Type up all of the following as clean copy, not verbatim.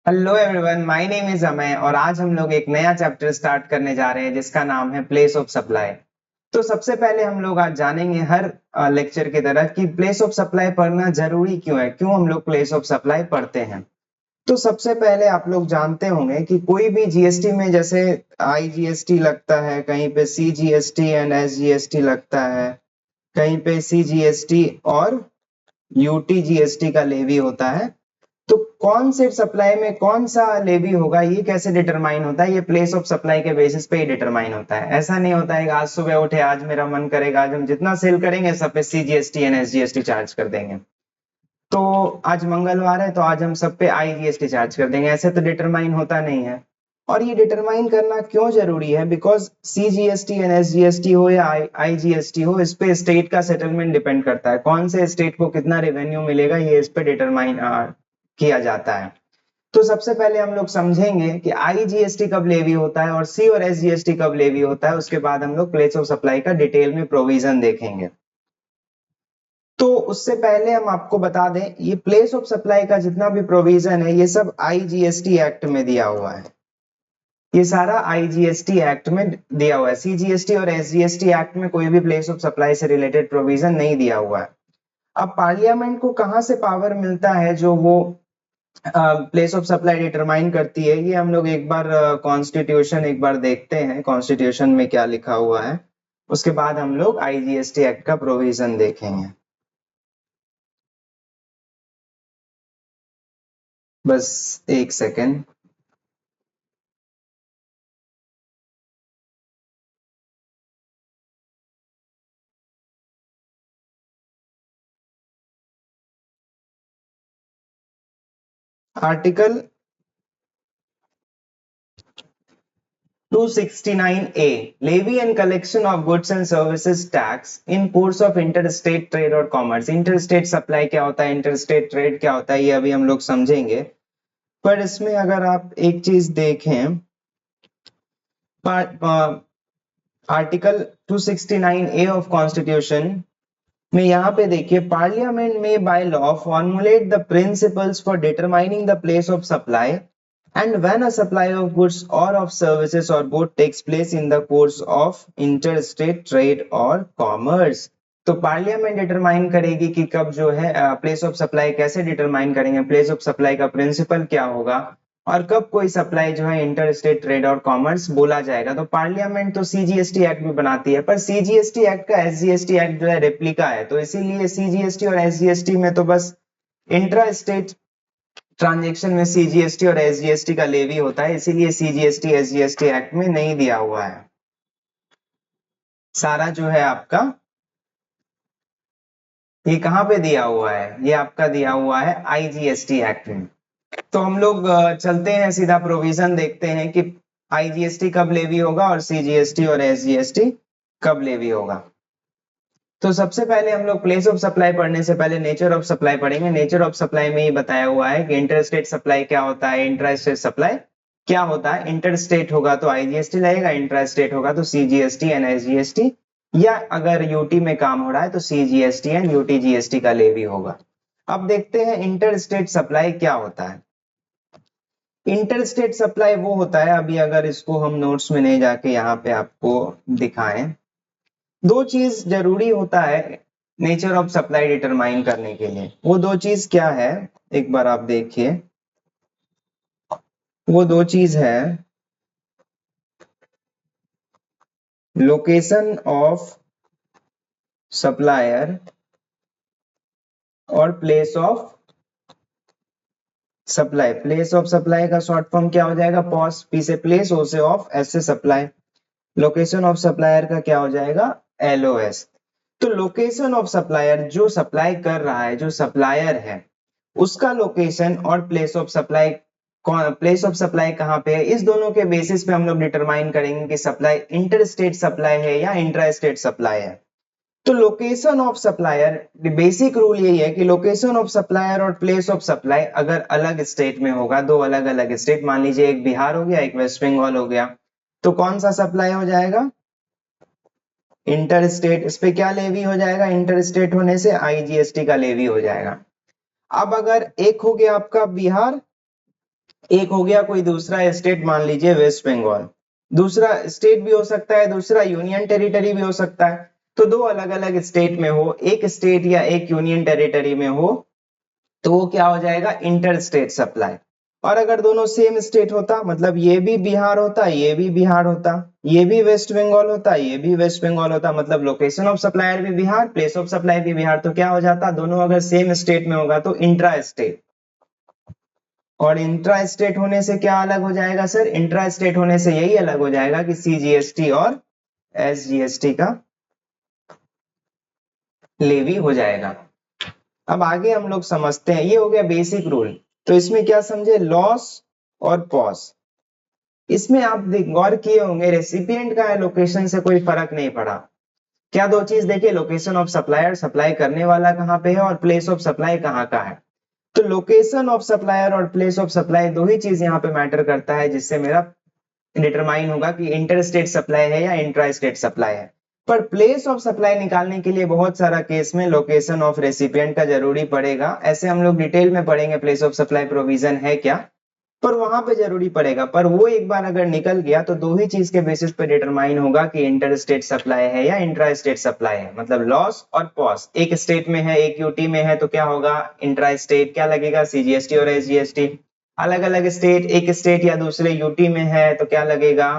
Hello everyone, my name is Amay और आज हम लोग एक नया चैप्टर स्टार्ट करने जा रहे हैं जिसका नाम है प्लेस ऑफ सप्लाई। तो सबसे पहले हम लोग आज जानेंगे हर लेक्चर की तरह कि प्लेस ऑफ सप्लाई पढ़ना जरूरी क्यों है, क्यों हम लोग प्लेस ऑफ सप्लाई पढ़ते हैं। तो सबसे पहले आप लोग जानते होंगे कि कोई भी जीएसटी में जैसे आईजीएसटी लगता है, कहीं पे सीजीएसटी एंड एसजीएसटी लगता है, कहीं पे सीजीएसटी और यूटीजीएसटी का लेवी होता है। तो कौन से सप्लाई में कौन सा लेवी होगा, ये कैसे डिटरमाइन होता है? ये प्लेस ऑफ सप्लाई के बेसिस पे ही डिटरमाइन होता है। ऐसा नहीं होता है कि आज सुबह उठे, आज मेरा मन करेगा, आज हम जितना सेल करेंगे सब पे सीजीएसटी एंड एसजीएसटी चार्ज कर देंगे। तो आज मंगलवार है तो आज हम सब पे आईजीएसटी चार्ज कर देंगे, ऐसे तो डिटरमाइन होता नहीं है। और ये डिटरमाइन करना क्यों जरूरी है? बिकॉज सीजीएसटी एंड एसजीएसटी हो या आईजीएसटी हो, इस पे स्टेट का सेटलमेंट डिपेंड करता है। कौन से स्टेट को कितना रेवेन्यू मिलेगा ये इस पे डिटरमाइन किया जाता है। तो सबसे पहले हम लोग समझेंगे कि आईजीएसटी कब लेवी होता है और सी और एसजीएसटी कब लेवी होता है। उसके बाद हम लोग प्लेस ऑफ सप्लाई का डिटेल में प्रोविजन देखेंगे। तो उससे पहले हम आपको बता दें, ये प्लेस ऑफ सप्लाई का जितना भी प्रोविजन है ये सब आईजीएसटी एक्ट में दिया हुआ है। ये सारा आईजीएसटी एक्ट में दिया हुआ है। सीजीएसटी और एसजीएसटी एक्ट में कोई भी प्लेस ऑफ सप्लाई से रिलेटेड प्रोविजन नहीं दिया हुआ है। अब पार्लियामेंट को कहां से पावर मिलता है जो वो प्लेस ऑफ सप्लाई डिटरमाइन करती है? ये हम लोग एक बार कॉन्स्टिट्यूशन एक बार देखते हैं, कॉन्स्टिट्यूशन में क्या लिखा हुआ है। उसके बाद हम लोग आईजीएसटी एक्ट का प्रोविजन देखेंगे। बस एक second. Article 269A, levy and collection of goods and services tax in course of interstate trade और कॉमर्स। इंटरस्टेट सप्लाई क्या होता है, इंटरस्टेट ट्रेड क्या होता है, ये अभी हम लोग समझेंगे। पर इसमें अगर आप एक चीज देखें, आर्टिकल 269A ऑफ कॉन्स्टिट्यूशन में यहाँ पे देखिए, पार्लियामेंट में by law formulate the principles for determining the place of supply and when a supply of goods और ऑफ सर्विसेज और both takes place in the course of interstate trade और commerce. तो parliament determine करेगी कि कब जो है place of supply, कैसे डिटरमाइन करेंगे, प्लेस ऑफ सप्लाई का प्रिंसिपल क्या होगा और कब कोई सप्लाई जो है इंटर स्टेट ट्रेड और कॉमर्स बोला जाएगा। तो पार्लियामेंट तो सीजीएसटी एक्ट भी बनाती है, पर सीजीएसटी एक्ट का एसजीएसटी एक्ट जो है रेप्लिका है, तो इसीलिए सीजीएसटी और एसजीएसटी में तो बस इंट्रा स्टेट ट्रांजेक्शन में सीजीएसटी और एसजीएसटी का लेवी होता है, इसीलिए सीजीएसटी एसजीएसटी एक्ट में नहीं दिया हुआ है। सारा जो है आपका ये कहाँ पे दिया हुआ है? ये आपका दिया हुआ है आईजीएसटी एक्ट में। तो हम लोग चलते हैं सीधा प्रोविजन देखते हैं कि आईजीएसटी कब लेवी होगा और सीजीएसटी और एसजीएसटी कब लेवी होगा। तो सबसे पहले हम लोग प्लेस ऑफ सप्लाई पढ़ने से पहले नेचर ऑफ सप्लाई पढ़ेंगे। नेचर ऑफ सप्लाई में ये बताया हुआ है कि इंटरस्टेट सप्लाई क्या होता है, इंट्रास्टेट सप्लाई क्या होता है। इंटरस्टेट होगा तो आईजीएसटी लगेगा, इंट्रास्टेट होगा तो सीजीएसटी एंड एसजीएसटी, या अगर यूटी में काम हो रहा है तो सीजीएसटी एंड यूटीजीएसटी का लेवी होगा। अब देखते हैं इंटरस्टेट सप्लाई क्या होता है। इंटरस्टेट सप्लाई वो होता है, अभी अगर इसको हम नोट्स में नहीं जाके यहाँ पे आपको दिखाएं, दो चीज जरूरी होता है नेचर ऑफ सप्लाई डिटरमाइन करने के लिए। वो दो चीज क्या है, एक बार आप देखिए। वो दो चीज है लोकेशन ऑफ सप्लायर और place of supply. Place of supply का शॉर्ट फॉर्म क्या हो जाएगा? पॉस, पी से प्लेस, ओ से ऑफ, एस से सप्लाई। लोकेशन ऑफ सप्लायर का क्या हो जाएगा? एलओएस। तो लोकेशन ऑफ सप्लायर, जो सप्लाई कर रहा है, जो सप्लायर है, उसका लोकेशन और place of supply, place of supply कहाँ पे है, इस दोनों के बेसिस पे हम लोग डिटरमाइन करेंगे कि सप्लाई इंटर स्टेट सप्लाई है या इंट्रा स्टेट सप्लाई है। तो location of supplier, basic rule यही है कि लोकेशन ऑफ सप्लायर और प्लेस ऑफ सप्लाई अगर अलग स्टेट में होगा, दो अलग अलग स्टेट, मान लीजिए एक बिहार हो गया, एक वेस्ट बंगाल हो गया, तो कौन सा सप्लाई हो जाएगा? Inter state. इस पे क्या लेवी हो जाएगा? इंटर स्टेट होने से आईजीएसटी का लेवी हो जाएगा। अब अगर एक हो गया आपका बिहार एक हो गया कोई दूसरा स्टेट, मान लीजिए वेस्ट बंगाल, दूसरा स्टेट भी हो सकता है, दूसरा यूनियन टेरिटरी भी हो सकता है। तो दो अलग अलग स्टेट में हो, एक स्टेट या एक यूनियन टेरिटरी में हो, तो वो क्या हो जाएगा, इंटर स्टेट सप्लाई। और अगर दोनों सेम स्टेट होता, मतलब ये भी बिहार होता, ये भी बिहार होता, ये भी वेस्ट बंगाल होता, ये भी वेस्ट बंगाल होता, मतलब लोकेशन ऑफ सप्लायर भी बिहार, प्लेस ऑफ सप्लाई भी बिहार, तो क्या हो जाता, दोनों अगर सेम स्टेट में होगा तो इंट्रा स्टेट। और इंट्रा स्टेट होने से क्या अलग हो जाएगा सर, इंट्रा स्टेट होने से यही अलग हो जाएगा कि सीजीएसटी और एसजीएसटी का लेवी हो जाएगा। अब आगे हम लोग समझते हैं, ये हो गया बेसिक रूल। तो इसमें क्या समझे, लॉस और पॉस। इसमें आप गौर किए होंगे, रेसिपिएंट का है लोकेशन से कोई फर्क नहीं पड़ा। क्या दो चीज देखिए, लोकेशन ऑफ सप्लायर, सप्लाई करने वाला कहाँ पे है, और प्लेस ऑफ सप्लाई कहाँ का है। तो लोकेशन ऑफ सप्लायर और प्लेस ऑफ सप्लाई दो ही चीज यहाँ पे मैटर करता है, जिससे मेरा डिटरमाइन होगा कि इंटर स्टेट सप्लाई है या इंट्रा स्टेट सप्लाई है। पर प्लेस ऑफ सप्लाई निकालने के लिए बहुत सारा केस में लोकेशन ऑफ रेसिपिएंट का जरूरी पड़ेगा। ऐसे हम लोग डिटेल में पढ़ेंगे प्लेस ऑफ सप्लाई प्रोविजन है क्या, पर वहां पे जरूरी पड़ेगा। पर वो एक बार अगर निकल गया तो दो ही चीज के बेसिस पे डिटरमाइन होगा कि इंटर स्टेट सप्लाई है या इंट्रा स्टेट सप्लाई है, मतलब लॉस और पॉस। एक स्टेट में है, एक यूटी में है, तो क्या होगा, इंट्रा स्टेट क्या लगेगा, सीजीएसटी और एसजीएसटी। अलग अलग स्टेट, एक स्टेट या दूसरे यूटी में है तो क्या लगेगा,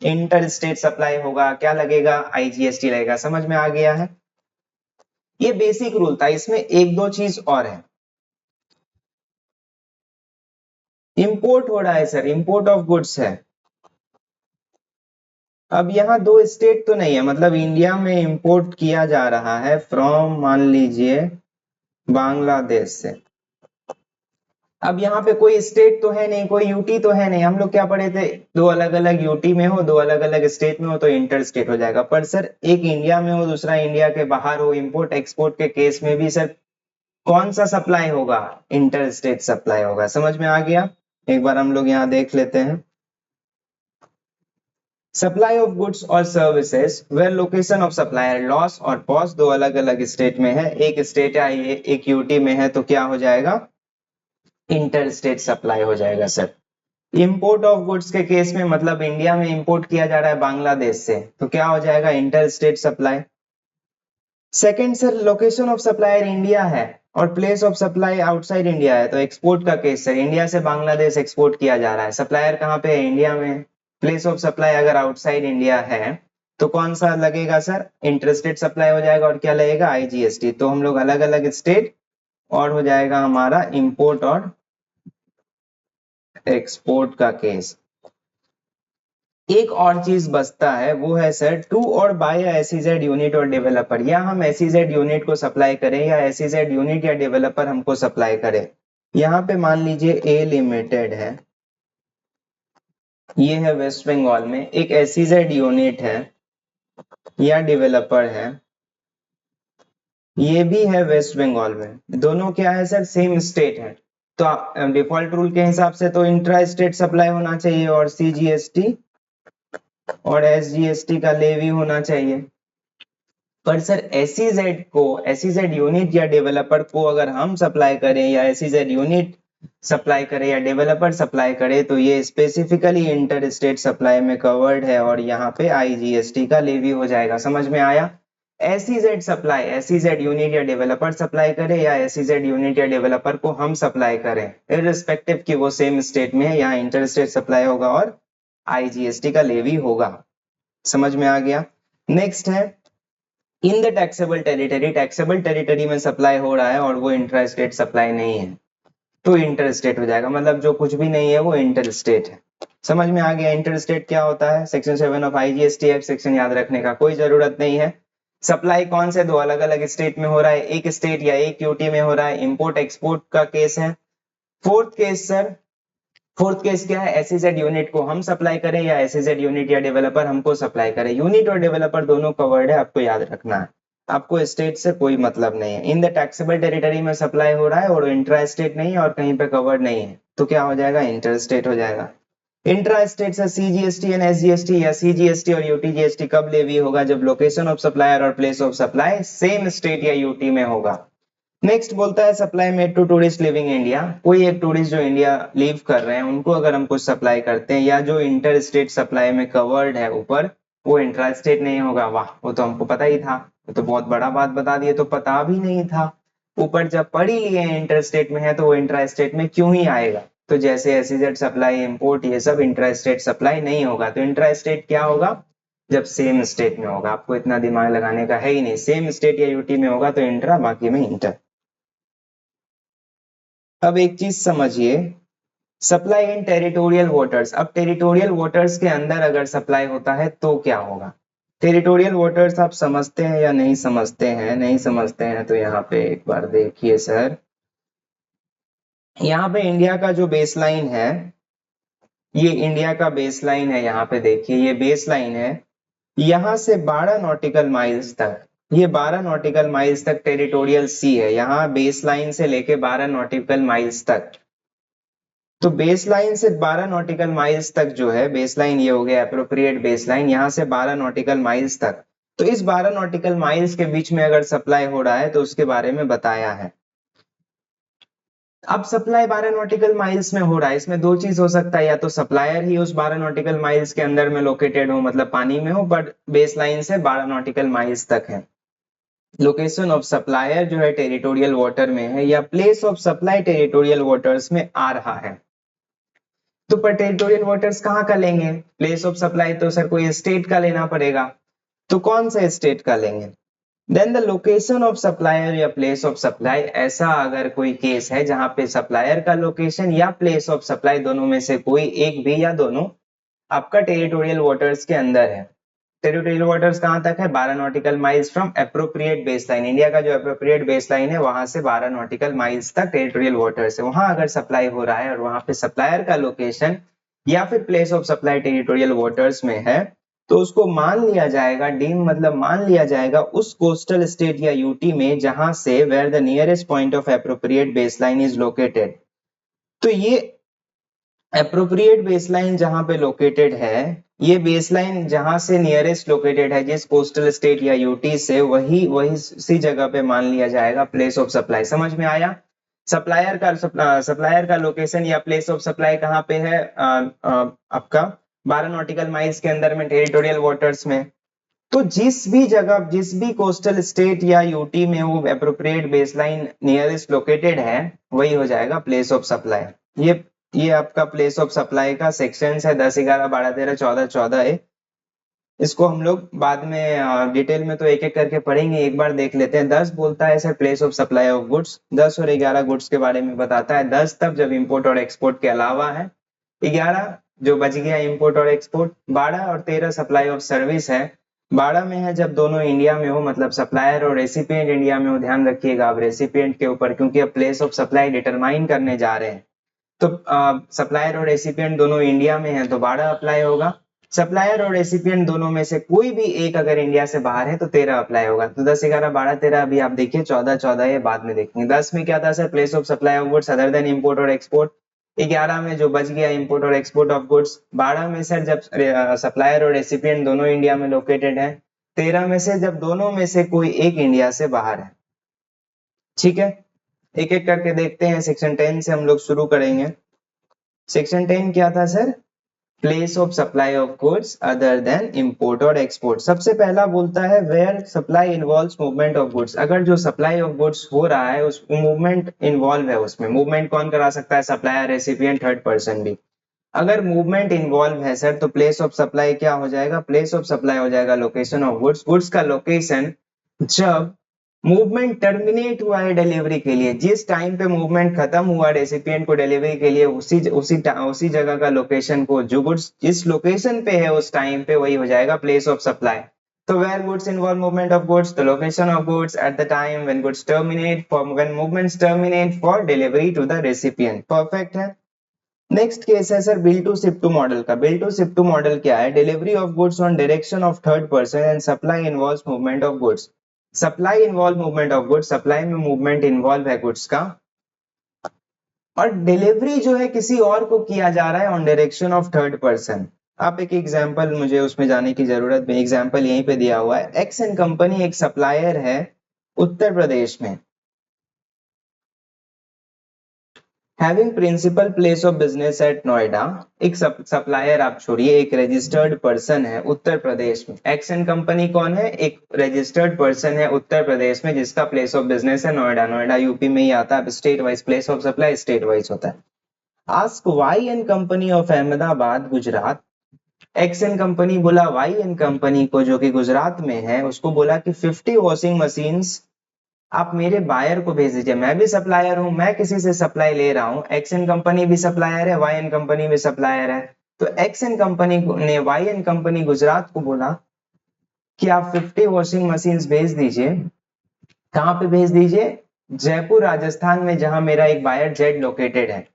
इंटर स्टेट सप्लाई होगा, क्या लगेगा, आईजीएसटी लगेगा। समझ में आ गया है, ये बेसिक रूल था। इसमें एक दो चीज और है, इंपोर्ट हो रहा है सर, इंपोर्ट ऑफ गुड्स है। अब यहाँ दो स्टेट तो नहीं है, मतलब इंडिया में इंपोर्ट किया जा रहा है फ्रॉम, मान लीजिए बांग्लादेश से। अब यहाँ पे कोई स्टेट तो है नहीं, कोई यूटी तो है नहीं। हम लोग क्या पढ़े थे, दो अलग अलग यूटी में हो, दो अलग अलग स्टेट में हो तो इंटर स्टेट हो जाएगा। पर सर एक इंडिया में हो, दूसरा इंडिया के बाहर हो, इंपोर्ट एक्सपोर्ट के केस में भी सर कौन सा सप्लाई होगा, इंटर स्टेट सप्लाई होगा। समझ में आ गया, एक बार हम लोग यहाँ देख लेते हैं। सप्लाई ऑफ गुड्स और services where location of supplier, LOS और पॉस दो अलग अलग स्टेट में है, एक स्टेट या एक यूटी में है, तो क्या हो जाएगा, इंटर स्टेट सप्लाई हो जाएगा सर। इंपोर्ट ऑफ गुड्स के केस में, मतलब इंडिया में इंपोर्ट किया जा रहा है बांग्लादेश से, तो क्या हो जाएगा, inter state supply. Second sir, location of supplier India है और place of supply outside India है, तो एक्सपोर्ट का केस सर, इंडिया से बांग्लादेश एक्सपोर्ट किया जा रहा है, सप्लायर कहाँ पे है, इंडिया में। प्लेस ऑफ सप्लाई अगर आउटसाइड इंडिया है तो कौन सा लगेगा सर, इंटरस्टेट सप्लाई हो जाएगा, और क्या लगेगा, आईजीएसटी। तो हम लोग अलग अलग स्टेट, और हो जाएगा हमारा इंपोर्ट और एक्सपोर्ट का केस। एक और चीज बचता है, वो है सर टू और बाय एसईजेड यूनिट और डेवलपर, या हम एसईजेड यूनिट को सप्लाई करें या एसईजेड यूनिट या डेवलपर हमको सप्लाई करे। यहाँ पे मान लीजिए ए लिमिटेड है, ये है वेस्ट बंगाल में, एक एसईजेड यूनिट है या डेवलपर है, ये भी है वेस्ट बंगाल में, दोनों क्या है सर, सेम स्टेट है। तो डिफॉल्ट रूल के हिसाब से तो इंट्रा स्टेट सप्लाई होना चाहिए, और सीजीएसटी और एसजीएसटी का लेवी होना चाहिए। पर सर एसईजेड को, एसईजेड यूनिट या डेवलपर को अगर हम सप्लाई करें, या एसईजेड यूनिट सप्लाई करें या डेवलपर सप्लाई करे, तो ये स्पेसिफिकली इंटर स्टेट सप्लाई में कवर्ड है, और यहाँ पे आईजीएसटी का लेवी हो जाएगा। समझ में आया, एसईजेड सप्लाई, एसईजेड यूनिट या डेवलपर सप्लाई करे या एसईजेड यूनिट या डेवलपर को हम सप्लाई करें, इररिस्पेक्टिव कि वो सेम स्टेट में है, यहाँ इंटर स्टेट सप्लाई होगा और आईजीएसटी का लेवी होगा। समझ में आ गया। नेक्स्ट है in the taxable territory, taxable territory में सप्लाई हो रहा है और वो इंट्रा स्टेट सप्लाई नहीं है, तो इंटर स्टेट हो जाएगा, मतलब जो कुछ भी नहीं है वो इंटर स्टेट है। समझ में आ गया इंटर स्टेट क्या होता है, section 7 of IGST act, section याद रखने का कोई जरूरत नहीं है। सप्लाई कौन से दो अलग अलग स्टेट में हो रहा है, एक स्टेट या एक यूटी में हो रहा है, इंपोर्ट एक्सपोर्ट का केस है। Fourth case sir, fourth case क्या है, एसईजेड यूनिट को हम सप्लाई करें या एसईजेड यूनिट या डेवलपर हमको सप्लाई करे, यूनिट और डेवलपर दोनों कवर्ड है, आपको याद रखना है, आपको स्टेट से कोई मतलब नहीं है। इन द टैक्सेबल टेरिटरी में सप्लाई हो रहा है और इंट्रा स्टेट नहीं है और कहीं पे कवर्ड नहीं है, तो क्या हो जाएगा, इंटर स्टेट हो जाएगा। इंट्रा स्टेट से सीजीएसटी एंड एसजीएसटी या सीजीएसटी और यूटीजीएसटी कब लेवी होगा, जब लोकेशन ऑफ सप्लायर और place of supply same state या यूटी में होगा। नेक्स्ट बोलता है supply made to tourist living India. कोई एक टूरिस्ट जो इंडिया लीव कर रहे हैं उनको अगर हम कुछ सप्लाई करते हैं या जो इंटर स्टेट सप्लाई में कवर्ड है ऊपर, वो इंट्रा स्टेट नहीं होगा। वाह, वो तो हमको पता ही था, वो तो बहुत बड़ा बात बता दिए, तो पता भी नहीं था। ऊपर जब पढ़ ही लिए इंटर स्टेट में है तो वो इंट्रा स्टेट में क्यों ही आएगा। तो जैसे एसईजेड सप्लाई, इंपोर्ट, ये सब इंट्रा स्टेट सप्लाई नहीं होगा। तो इंट्रा स्टेट क्या होगा, जब सेम स्टेट में होगा। आपको इतना दिमाग लगाने का है ही नहीं, सेम स्टेट या यूटी में होगा तो इंट्रा, बाकी में इंटर। अब एक चीज समझिए, सप्लाई इन टेरिटोरियल वाटर्स। अब टेरिटोरियल वाटर्स के अंदर अगर सप्लाई होता है तो क्या होगा। टेरिटोरियल वाटर्स आप समझते हैं या नहीं समझते हैं? नहीं समझते हैं तो यहाँ पे एक बार देखिए सर, यहाँ पे इंडिया का जो बेसलाइन है, ये इंडिया का बेसलाइन है। यहाँ पे देखिए ये बेसलाइन है, यहाँ से 12 नॉटिकल माइल्स तक, ये 12 नॉटिकल माइल्स तक टेरिटोरियल सी है। यहाँ बेसलाइन से लेके 12 नॉटिकल माइल्स तक, तो बेसलाइन से 12 नॉटिकल माइल्स तक जो है, बेसलाइन ये हो गया एप्रोप्रिएट बेसलाइन, यहाँ से 12 नॉटिकल माइल्स तक। तो इस 12 नॉटिकल माइल्स के बीच में अगर सप्लाई हो रहा है तो उसके बारे में बताया है। अब सप्लाई 12 नॉटिकल माइल्स में हो रहा है, इसमें दो चीज हो सकता है, या तो सप्लायर ही उस 12 नॉटिकल माइल्स के अंदर में लोकेटेड हो, मतलब पानी में हो, बट बेसलाइन से 12 नॉटिकल माइल्स तक है। लोकेशन ऑफ सप्लायर जो है टेरिटोरियल वाटर में है, या place of supply territorial waters में आ रहा है। तो पर टेरिटोरियल वाटर्स कहाँ का लेंगे? प्लेस ऑफ सप्लाई तो सर कोई स्टेट का लेना पड़ेगा, तो कौन सा स्टेट का लेंगे? Then the location of supplier या प्लेस ऑफ सप्लाई, ऐसा अगर कोई केस है जहां पे सप्लायर का लोकेशन या प्लेस ऑफ सप्लाई दोनों में से कोई एक भी या दोनों आपका टेरिटोरियल वाटर्स के अंदर है। टेरिटोरियल वाटर्स कहां तक है? 12 nautical miles from appropriate baseline. India का जो एप्रोप्रिएट बेसलाइन है वहां से 12 नॉटिकल माइल्स तक टेरिटोरियल वाटर्स है। वहां अगर सप्लाई हो रहा है और वहां पे सप्लायर का लोकेशन या फिर place of supply territorial waters में है, तो उसको मान लिया जाएगा, डीम मतलब मान लिया जाएगा उस कोस्टल स्टेट या यूटी में जहां से where the nearest point of appropriate baseline is located. तो ये एप्रोप्रिएट बेसलाइन जहां पे लोकेटेड है, ये बेसलाइन जहां से नियरेस्ट लोकेटेड है जिस कोस्टल स्टेट या यूटी से, वही वही उसी जगह पे मान लिया जाएगा प्लेस ऑफ सप्लाई। समझ में आया? सप्लायर का लोकेशन या प्लेस ऑफ सप्लाई कहाँ पे है? आपका 12 नॉटिकल माइल्स के अंदर में टेरिटोरियल वाटर्स में। तो जिस भी जगह, जिस भी कोस्टल स्टेट या यूटी में वो एप्रोप्रिएट बेसलाइन नियरेस्ट लोकेटेड है, वही हो जाएगा प्लेस ऑफ सप्लाई। ये आपका प्लेस ऑफ सप्लाई का सेक्शंस है 10, 11, 12, 13, 14, 14 है। इसको हम लोग बाद में डिटेल में तो एक एक करके पढ़ेंगे, एक बार देख लेते हैं। 10 बोलता है sir place of supply of goods, 10 और 11 गुड्स के बारे में बताता है। 10 तब जब इंपोर्ट और एक्सपोर्ट के अलावा है, 11 जो बच गया इंपोर्ट और एक्सपोर्ट, 12 और 13 सप्लाई ऑफ सर्विस है। 12 में है जब दोनों इंडिया में हो, मतलब सप्लायर और रेसिपिएंट इंडिया में हो। ध्यान रखिएगा आप रेसिपिएंट के ऊपर, क्योंकि अब प्लेस ऑफ सप्लाई डिटरमाइन करने जा रहे हैं। तो सप्लायर और रेसिपिएंट दोनों इंडिया में है तो 12 अप्लाई होगा। सप्लायर और रेसिपिएंट दोनों में से कोई भी एक अगर इंडिया से बाहर है तो 13 अप्लाई होगा। तो 10, 11, 12, 13 अभी आप देखिए, 14, 14 ये बाद में देखेंगे। 10 में क्या था sir? Place of supply of goods other than import और एक्सपोर्ट। 11 में जो बच गया इंपोर्ट और एक्सपोर्ट ऑफ गुड्स। 12 में सर जब सप्लायर और रेसिपिएंट दोनों इंडिया में लोकेटेड है। 13 में से जब दोनों में से कोई एक इंडिया से बाहर है। ठीक है, एक एक करके देखते हैं। सेक्शन 10 से हम लोग शुरू करेंगे। सेक्शन 10 क्या था sir? Place of supply of goods other than import और एक्सपोर्ट। सबसे पहला बोलता है where supply involves movement of goods. अगर जो सप्लाई ऑफ गुड्स हो रहा है उस मूवमेंट इन्वॉल्व है, उसमें मूवमेंट कौन करा सकता है? सप्लायर, रेसिपिएंट, थर्ड पर्सन भी। अगर मूवमेंट इन्वॉल्व है सर तो प्लेस ऑफ सप्लाई क्या हो जाएगा? प्लेस ऑफ सप्लाई हो जाएगा लोकेशन ऑफ गुड्स। गुड्स का लोकेशन जब मूवमेंट टर्मिनेट हुआ है डिलीवरी के लिए, जिस टाइम पे मूवमेंट खत्म हुआ रेसिपिएंट को डिलीवरी के लिए, उसी जगह का लोकेशन को, जो गुड्स जिस लोकेशन पे है उस टाइम पे, वही हो जाएगा प्लेस ऑफ सप्लाई। तो where goods involve movement of goods, the location of goods at the time when goods terminate, for when movements terminate for delivery to the recipient. Perfect है। Next case है sir bill to ship to model का। Bill to ship to model क्या है? Delivery of goods on direction of third person and supply involves movement of goods. Supply involve movement of goods, supply में movement involve है goods का, और delivery जो है किसी और को किया जा रहा है on direction of third person. आप एक एग्जांपल, मुझे उसमें जाने की जरूरत नहीं, एग्जांपल यहीं पे दिया हुआ है। एक्स एंड कंपनी एक सप्लायर है उत्तर प्रदेश में, having principal place of business at Noida. एक सप्लायर आप छोड़िए, एक रजिस्टर्ड पर्सन है उत्तर प्रदेश में। एक्स एन कंपनी कौन है? एक रजिस्टर्ड पर्सन है उत्तर प्रदेश में जिसका प्लेस ऑफ बिजनेस है नोएडा। नोएडा यूपी में ही आता है। State wise place of supply state wise होता है। Ask Y and company of Ahmedabad Gujarat. X and company बोला वाई एन कंपनी को जो कि गुजरात में है, उसको बोला कि 50 वॉशिंग मशीन्स आप मेरे बायर को भेज दीजिए। मैं भी सप्लायर हूं, मैं किसी से सप्लाई ले रहा हूं। एक्स एन कंपनी भी सप्लायर है, वाई एन कंपनी भी सप्लायर है। तो एक्स एन कंपनी ने वाई एन कंपनी गुजरात को बोला कि आप 50 वॉशिंग मशीन्स भेज दीजिए। कहां पे भेज दीजिए? जयपुर राजस्थान में, जहां मेरा एक बायर जेड लोकेटेड है।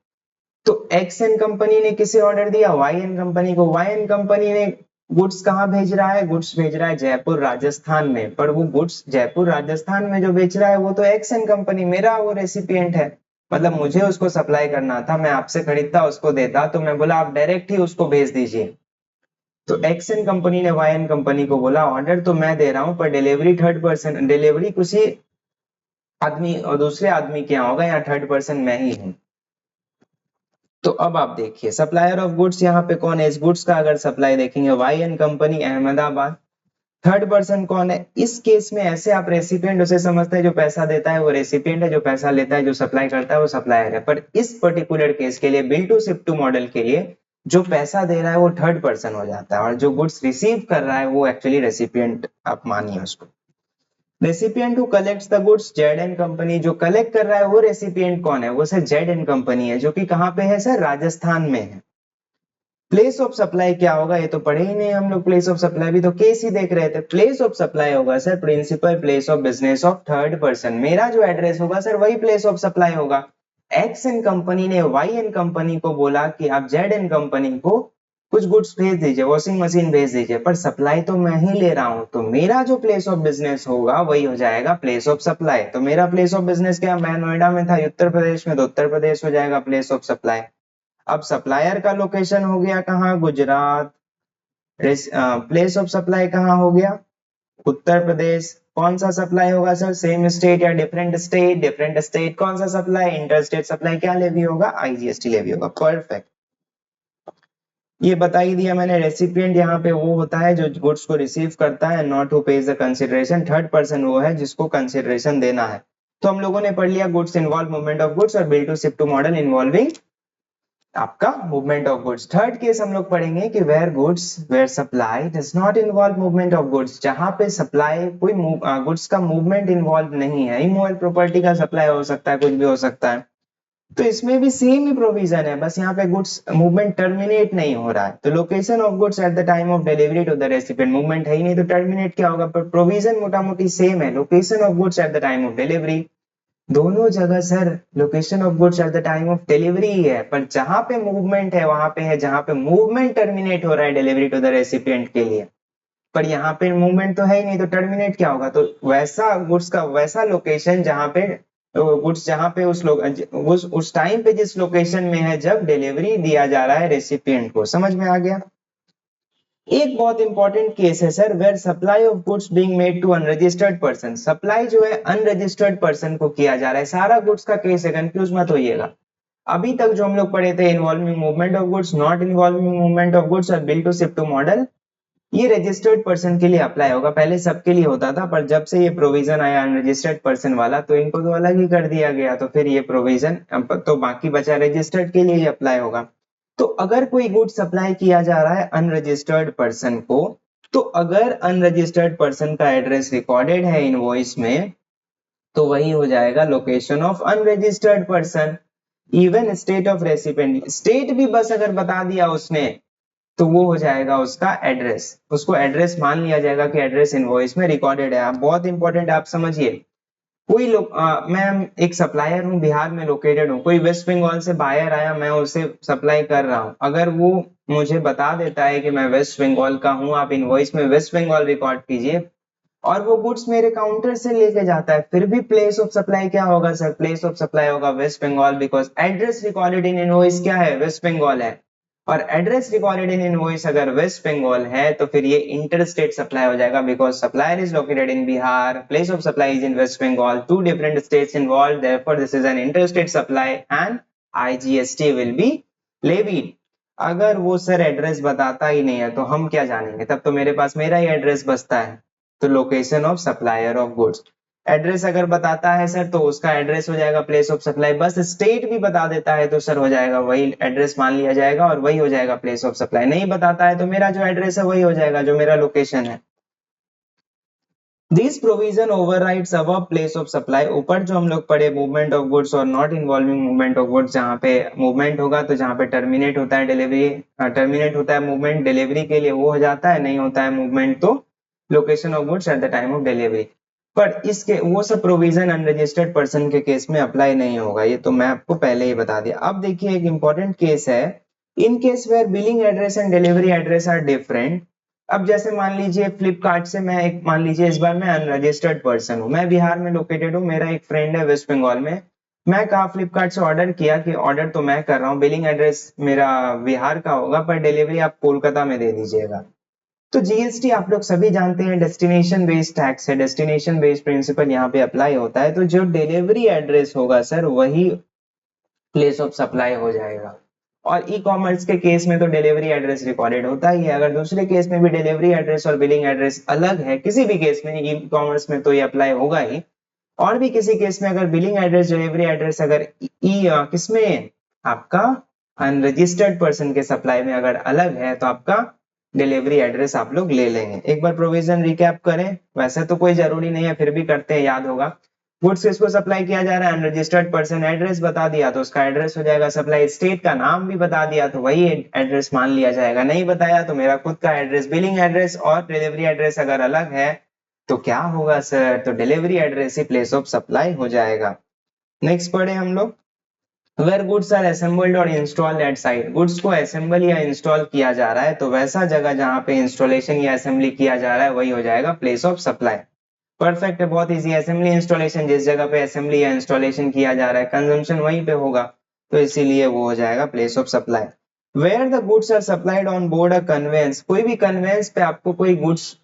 तो एक्स एन कंपनी ने किसे ऑर्डर दिया? वाई एन कंपनी को। वाई एन कंपनी ने गुड्स कहाँ भेज रहा है? गुड्स भेज रहा है जयपुर राजस्थान में। पर वो गुड्स जयपुर राजस्थान में जो बेच रहा है वो तो एक्स एन कंपनी, मेरा वो रेसिपिएंट है। मतलब मुझे उसको सप्लाई करना था, मैं आपसे खरीदता उसको देता, तो मैं बोला आप डायरेक्ट ही उसको भेज दीजिए। तो एक्स एन कंपनी ने वाई एन कंपनी को बोला ऑर्डर तो मैं दे रहा हूं पर डिलीवरी थर्ड पर्सन, डिलीवरी किसी आदमी और दूसरे आदमी के यहाँ होगा, या थर्ड पर्सन मैं ही हूँ। तो अब आप देखिए सप्लायर ऑफ गुड्स यहाँ पे कौन है? इस गुड्स का अगर सप्लाई देखेंगे Y and company Ahmedabad. Third person कौन है इस केस में? ऐसे आप रेसिपिएंट उसे समझते हैं, जो पैसा देता है वो रेसिपिएंट है, जो पैसा लेता है, जो सप्लाई करता है वो सप्लायर है। पर इस पर्टिकुलर केस के लिए, bill to ship to model के लिए, जो पैसा दे रहा है वो थर्ड पर्सन हो जाता है और जो गुड्स रिसीव कर रहा है वो एक्चुअली रेसिपिएंट आप मानिए उसको। Recipient who collects the goods Z and company. जो कलेक्ट कर रहा है वो रेसिपिएंट कौन है? वो सर जेड एन कंपनी है, जो कि कहाँ पे है सर? राजस्थान में है। प्लेस ऑफ सप्लाई क्या होगा? ये तो पढ़े ही नहीं हम लोग। प्लेस ऑफ सप्लाई भी तो केस ही देख रहे थे। प्लेस ऑफ सप्लाई होगा sir principal place of business of third person. मेरा जो एड्रेस होगा सर वही प्लेस ऑफ सप्लाई होगा। एक्स एन कंपनी ने वाई एन कंपनी को बोला कि आप जेड एन कंपनी को कुछ गुड्स भेज दीजिए, वॉशिंग मशीन भेज दीजिए, पर सप्लाई तो मैं ही ले रहा हूं। तो मेरा जो प्लेस ऑफ बिजनेस होगा वही हो जाएगा प्लेस ऑफ सप्लाई। तो मेरा प्लेस ऑफ बिजनेस क्या? मैं नोएडा में था, उत्तर प्रदेश में, तो उत्तर प्रदेश हो जाएगा प्लेस ऑफ सप्लाई। अब सप्लायर का लोकेशन हो गया कहाँ? गुजरात। प्लेस ऑफ सप्लाई कहाँ हो गया? उत्तर प्रदेश। कौन सा सप्लाई होगा सर? सेम स्टेट या डिफरेंट स्टेट? Different state. कौन सा सप्लाई? Inter state supply. क्या लेवी होगा? आईजीएसटी लेवी होगा। परफेक्ट, ये बता ही दिया मैंने। रेसिपिएंट यहाँ पे वो होता है जो गुड्स को रिसीव करता है, not who page the consideration. Third person वो है जिसको कंसिडरेशन देना है। तो हम लोगों ने पढ़ लिया goods involve movement of goods और bill to ship to model involving आपका movement of goods. Third case हम लोग पढ़ेंगे कि where goods where supply does not involve movement of goods. जहां पे सप्लाई कोई गुड्स का मूवमेंट इन्वॉल्व नहीं है। इमूवेबल प्रॉपर्टी का सप्लाई हो सकता है, कुछ भी हो सकता है। तो इसमें भी सेम ही प्रोविजन है, बस यहाँ पे गुड्स मूवमेंट टर्मिनेट नहीं हो रहा है। तो location of goods at the time of delivery to the recipient, movement है ही नहीं तो टर्मिनेट क्या होगा? पर प्रोविजन मोटा मोटी सेम है। Location of goods at the time of delivery, दोनों जगह sir location of goods at the time of delivery ही है, पर जहां पे मूवमेंट है वहां पे है जहां पे मूवमेंट टर्मिनेट हो रहा है डिलीवरी टू द रेसिपिएंट के लिए। पर यहाँ पे मूवमेंट तो है ही नहीं तो टर्मिनेट क्या होगा? तो वैसा गुड्स का वैसा लोकेशन जहां पे गुड्स जहां पे उस टाइम पे जिस लोकेशन में है जब डिलीवरी दिया जा रहा है रेसिपिएंट को। समझ में आ गया? एक बहुत इंपॉर्टेंट केस है sir, where supply of goods being made to unregistered person. Supply जो है अनरजिस्टर्ड पर्सन को किया जा रहा है। सारा गुड्स का केस है, कंफ्यूज मत होइएगा। अभी तक जो हम लोग पढ़े थे involving movement of goods, not involving movement of goods और bill to ship to model, ये रजिस्टर्ड पर्सन के लिए अप्लाई होगा। पहले सबके लिए होता था, पर जब से ये प्रोविजन आया अनरजिस्टर्ड पर्सन वाला तो इनको तो अलग ही कर दिया गया। तो फिर ये प्रोविजन तो बाकी बचा रजिस्टर्ड के लिए ही अप्लाई होगा। तो अगर कोई गुड सप्लाई किया जा रहा है अनरजिस्टर्ड पर्सन को, तो अगर अनरजिस्टर्ड पर्सन का एड्रेस रिकॉर्डेड है इनवॉइस में तो वही हो जाएगा location of unregistered person. Even state of recipient, state भी बस अगर बता दिया उसने तो वो हो जाएगा उसका एड्रेस। उसको एड्रेस मान लिया जाएगा कि एड्रेस इनवॉइस में रिकॉर्डेड है। आप बहुत इंपॉर्टेंट आप समझिए, कोई लोग मैं एक सप्लायर हूँ, बिहार में लोकेटेड हूँ, कोई वेस्ट बंगाल से बायर आया, मैं उसे सप्लाई कर रहा हूँ। अगर वो मुझे बता देता है कि मैं वेस्ट बंगाल का हूँ, आप इनवॉइस में वेस्ट बंगाल रिकॉर्ड कीजिए, और वो गुड्स मेरे काउंटर से लेके जाता है, फिर भी प्लेस ऑफ सप्लाई क्या होगा सर? प्लेस ऑफ सप्लाई होगा West Bengal, because address recorded in invoice क्या है? वेस्ट बंगाल है। और एड्रेस रिकॉर्डेड इन इनवॉइस अगर वेस्ट बंगाल है तो फिर ये इंटर स्टेट सप्लाई हो जाएगा, because supplier is located in Bihar, place of supply is in West Bengal, two different states involve, therefore this is an inter state supply and IGST will be levied. अगर वो sir address बताता ही नहीं है तो हम क्या जानेंगे, तब तो मेरे पास मेरा ही एड्रेस बचता है। तो location of supplier of goods, address अगर बताता है सर तो उसका एड्रेस हो जाएगा प्लेस ऑफ सप्लाई, बस स्टेट भी बता देता है तो सर हो जाएगा वही एड्रेस मान लिया जाएगा और वही हो जाएगा प्लेस ऑफ सप्लाई। नहीं बताता है तो मेरा जो एड्रेस है वही हो जाएगा जो मेरा लोकेशन है। This provision overrides above place of supply, ऊपर जो हम लोग पढ़े मूवमेंट ऑफ गुड्स और not involving movement of goods, जहाँ पे मूवमेंट होगा तो जहाँ पे टर्मिनेट होता है डिलीवरी, टर्मिनेट होता है मूवमेंट डिलीवरी के लिए वो हो जाता है, नहीं होता है मूवमेंट तो location of goods at the time of delivery. पर इसके वो सब प्रोविजन अनरजिस्टर्ड पर्सन के केस में अप्लाई नहीं होगा, ये तो मैं आपको पहले ही बता दिया। अब देखिए एक इंपॉर्टेंट केस है, in case where billing address and delivery address are different. अब जैसे मान लीजिए फ्लिपकार्ट से मैं एक, मान लीजिए इस बार मैं अनरजिस्टर्ड पर्सन हूँ, मैं बिहार में लोकेटेड हूँ, मेरा एक फ्रेंड है वेस्ट बंगाल में, मैं कहा फ्लिपकार्ट से ऑर्डर किया कि ऑर्डर तो मैं कर रहा हूँ, बिलिंग एड्रेस मेरा बिहार का होगा पर डिलीवरी आप कोलकाता में दे दीजिएगा। तो जीएसटी आप लोग सभी जानते हैं डेस्टिनेशन बेस्ड टैक्स है, डेस्टिनेशन बेस्ड प्रिंसिपल यहाँ पे अप्लाई होता है, तो जो डिलीवरी एड्रेस होगा सर वही प्लेस ऑफ सप्लाई हो जाएगा। और ई कॉमर्स के केस में तो डिलीवरी एड्रेस रिकॉर्डेड होता ही है, अगर दूसरे केस में भी डिलीवरी एड्रेस और बिलिंग एड्रेस अलग है किसी भी केस में, ई कॉमर्स में तो ये अप्लाई होगा ही, और भी किसी केस में अगर बिलिंग एड्रेस डिलीवरी एड्रेस अगर किसमें आपका अनरजिस्टर्ड पर्सन के सप्लाई में अगर अलग है तो आपका डिलीवरी एड्रेस आप लोग ले लेंगे। एक बार प्रोविजन रिकैप करें, वैसे तो कोई जरूरी नहीं है फिर भी करते हैं, याद होगा। गुड्स किसको सप्लाई किया जा रहा है, अनरजिस्टर्ड पर्सन, एड्रेस बता दिया तो उसका एड्रेस हो जाएगा सप्लाई, स्टेट का नाम भी बता दिया तो वही एड्रेस मान लिया जाएगा, नहीं बताया तो मेरा खुद का एड्रेस, बिलिंग एड्रेस और डिलीवरी एड्रेस अगर अलग है तो क्या होगा सर, तो delivery address he place of supply हो जाएगा। नेक्स्ट पढ़े हम लोग, वेयर गुड्स आर असेंबल्ड और इंस्टॉल्ड एट साइट, गुड्स को असेंबल या इंस्टॉल किया जा रहा है तो वैसा जगह जहां पे इंस्टॉलेशन या असेंबली किया जा रहा है वही हो जाएगा प्लेस ऑफ सप्लाई। परफेक्ट है, बहुत इजी। असेंबली इंस्टॉलेशन, जिस जगह पे असेंबली या इंस्टॉलेशन किया जा रहा है कंजम्पशन वहीं पे होगा तो इसीलिए वो हो जाएगा place of supply. Where the goods are supplied on board a conveyance, कोई भी कन्वेंस पे आपको कोई गुड्स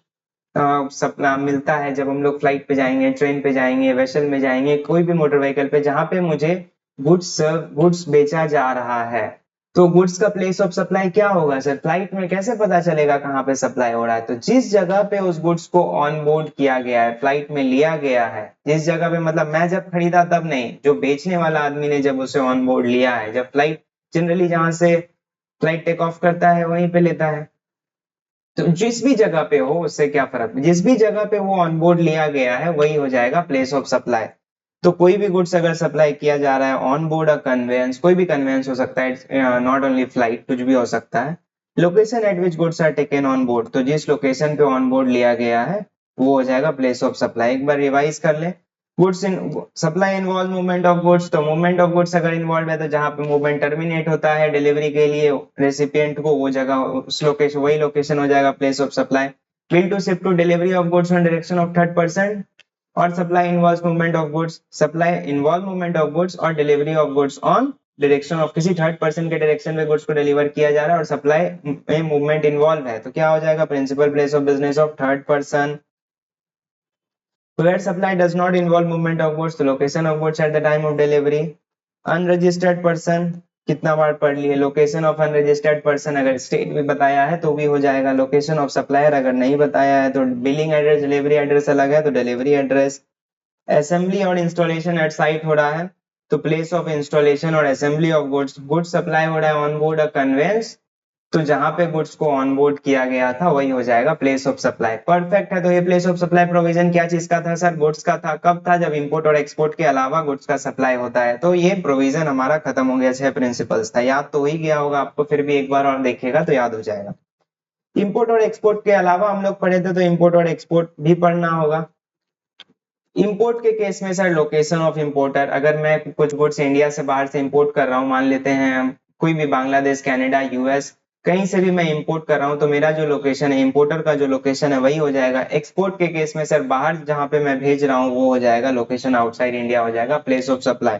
सप्लाई मिलता है, जब हम लोग फ्लाइट पे जाएंगे, ट्रेन पे जाएंगे, वेसल में जाएंगे, कोई भी मोटर व्हीकल पे जहां पे मुझे गुड्स बेचा जा रहा है तो गुड्स का प्लेस ऑफ सप्लाई क्या होगा सर, फ्लाइट में कैसे पता चलेगा कहाँ पे सप्लाई हो रहा है, तो जिस जगह पे उस गुड्स को ऑन बोर्ड किया गया है, फ्लाइट में लिया गया है, जिस जगह पे, मतलब मैं जब खरीदा तब नहीं, जो बेचने वाला आदमी ने जब उसे ऑन बोर्ड लिया है, जब फ्लाइट जनरली जहां से फ्लाइट टेक ऑफ करता है वहीं पे लेता है, तो जिस भी जगह पे हो उससे क्या फर्क, जिस भी जगह पे वो ऑन बोर्ड लिया गया है वही हो जाएगा प्लेस ऑफ सप्लाई। तो कोई भी गुड्स अगर सप्लाई किया जा रहा है ऑन बोर्ड अ कन्वेंस, कोई भी कन्वेंस हो सकता है, नॉट ओनली फ्लाइट, कुछ भी हो सकता है। Location at which goods are taken on board, तो जिस लोकेशन पे ऑन बोर्ड लिया गया है वो हो जाएगा प्लेस ऑफ सप्लाई। एक बार रिवाइज कर ले, goods in supply involve movement of goods, तो मूवमेंट ऑफ गुड्स अगर इन्वॉल्व है तो जहां पे मूवमेंट टर्मिनेट होता है डिलीवरी के लिए रेसिपिएंट को, वो जगह उस लोकेशन, वही लोकेशन हो जाएगा place of supply. Bill to ship to delivery of goods on direction of third person, और supply involve movement of goods, supply involve movement of goods और delivery of goods on direction of, किसी third person के direction में goods को deliver किया जा रहा है और सप्लाई में मूवमेंट इन्वॉल्व है तो क्या हो जाएगा, principal place of business of third person. Where supply does not involve movement of goods, the location of goods at the time of delivery. Unregistered person, कितना बार पढ़ लिए, लोकेशन ऑफ अनरजिस्टर्ड पर्सन, अगर state भी बताया है तो भी हो जाएगा, लोकेशन ऑफ सप्लायर अगर नहीं बताया है तो बिलिंग एड्रेस डिलीवरी एड्रेस अलग है तो डिलीवरी एड्रेस। असेंबली और इंस्टॉलेशन एट साइट हो रहा है तो प्लेस ऑफ इंस्टॉलेशन और assembly of goods, goods supply हो रहा है ऑन बोर्ड अ कन्वेंस तो जहां पे गुड्स को ऑन बोर्ड किया गया था वही हो जाएगा प्लेस ऑफ सप्लाई। परफेक्ट है, तो ये प्लेस ऑफ सप्लाई प्रोविजन क्या चीज का था सर, गुड्स का था। कब था, जब इंपोर्ट और एक्सपोर्ट के अलावा गुड्स का सप्लाई होता है, तो ये प्रोविजन हमारा खत्म हो गया, 6 प्रिंसिपल्स था, याद तो हो ही गया होगा आपको, फिर भी एक बार और देखिएगा तो याद हो जाएगा। इंपोर्ट और एक्सपोर्ट के अलावा हम लोग पढ़े थे तो इंपोर्ट और एक्सपोर्ट भी पढ़ना होगा। इंपोर्ट के केस में सर लोकेशन ऑफ इंपोर्टर, अगर मैं कुछ गुड्स इंडिया से बाहर से इंपोर्ट कर रहा हूँ, मान लेते हैं कोई भी बांग्लादेश, कनाडा, यूएस, कहीं से भी मैं इंपोर्ट कर रहा हूँ तो मेरा जो लोकेशन है, इंपोर्टर का जो लोकेशन है वही हो जाएगा। एक्सपोर्ट के केस में सर बाहर जहां पे मैं भेज रहा हूँ वो हो जाएगा लोकेशन, आउटसाइड इंडिया हो जाएगा प्लेस ऑफ सप्लाई।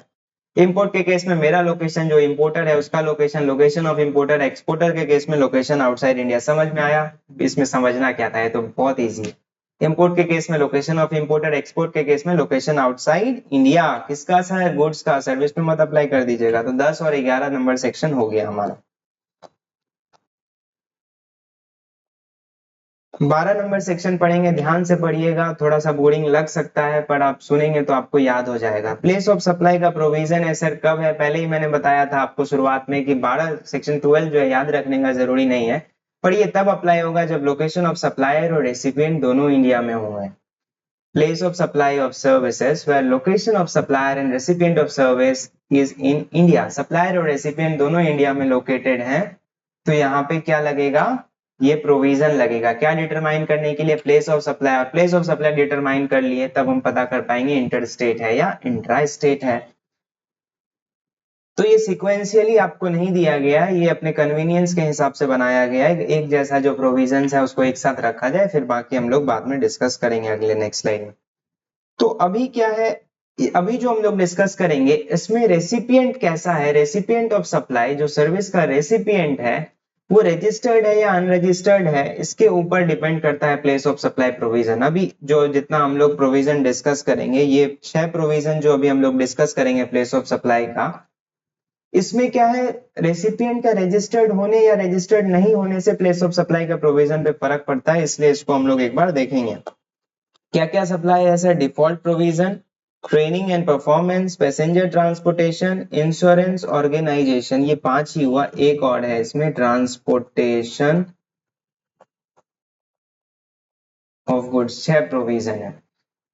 इंपोर्ट के केस में मेरा लोकेशन, जो इंपोर्टर है उसका location, location of importer. Exporter के केस में लोकेशन आउटसाइड इंडिया। समझ में आया, इसमें समझना क्या था, ये तो बहुत ईजी है। इंपोर्ट के केस में लोकेशन ऑफ इंपोर्टर, एक्सपोर्ट के केस में लोकेशन आउटसाइड इंडिया। किसका सर? गुड्स का। सर्विस पे मत अप्लाई कर दीजिएगा। तो 10 और 11 नंबर सेक्शन हो गया हमारा। 12 नंबर सेक्शन पढ़ेंगे, ध्यान से पढ़िएगा, थोड़ा सा बोरिंग लग सकता है पर आप सुनेंगे तो आपको याद हो जाएगा। प्लेस ऑफ सप्लाई का प्रोविजन है सर, कब है? पहले ही मैंने बताया था आपको शुरुआत में कि 12 सेक्शन 12 जो है याद रखने का जरूरी नहीं है, पर ये तब अप्लाई होगा जब लोकेशन ऑफ सप्लायर और रेसिपिएंट दोनों इंडिया में हुए। Place of supply of services where location of supplier and recipient of service is in India. Supplier और रेसिपिएंट दोनों इंडिया में लोकेटेड हैं, तो यहाँ पे क्या लगेगा? ये प्रोविजन लगेगा। क्या डिटरमाइन करने के लिए? Place of supply. और प्लेस ऑफ सप्लाई डिटरमाइन कर लिए तब हम पता कर पाएंगे इंटर स्टेट है या इंट्रा स्टेट है। तो ये सिक्वेंशियली आपको नहीं दिया गया, ये अपने कन्वीनियंस के हिसाब से बनाया गया है। एक जैसा जो प्रोविजन है उसको एक साथ रखा जाए, फिर बाकी हम लोग बाद में डिस्कस करेंगे अगले नेक्स्ट स्लाइड में। तो अभी क्या है, अभी जो हम लोग डिस्कस करेंगे इसमें रेसिपिएंट कैसा है। रेसिपिएंट ऑफ सप्लाई, जो सर्विस का रेसिपिएंट है वो रजिस्टर्ड है या अनरजिस्टर्ड है, इसके ऊपर डिपेंड करता है प्लेस ऑफ सप्लाई प्रोविजन। अभी जो जितना हम लोग प्रोविजन डिस्कस करेंगे, ये 6 प्रोविजन जो अभी हम लोग डिस्कस करेंगे प्लेस ऑफ सप्लाई का, इसमें क्या है, रेसिपिएंट का रजिस्टर्ड होने या रजिस्टर्ड नहीं होने से प्लेस ऑफ सप्लाई का प्रोविजन पे फर्क पड़ता है, इसलिए इसको हम लोग एक बार देखेंगे। क्या क्या सप्लाई है sir? Default provision, training and performance, passenger transportation, insurance, organisation. ये 5 ही हुआ, एक और है इसमें, ट्रांसपोर्टेशन ऑफ गुड्स। 6 प्रोविजन है।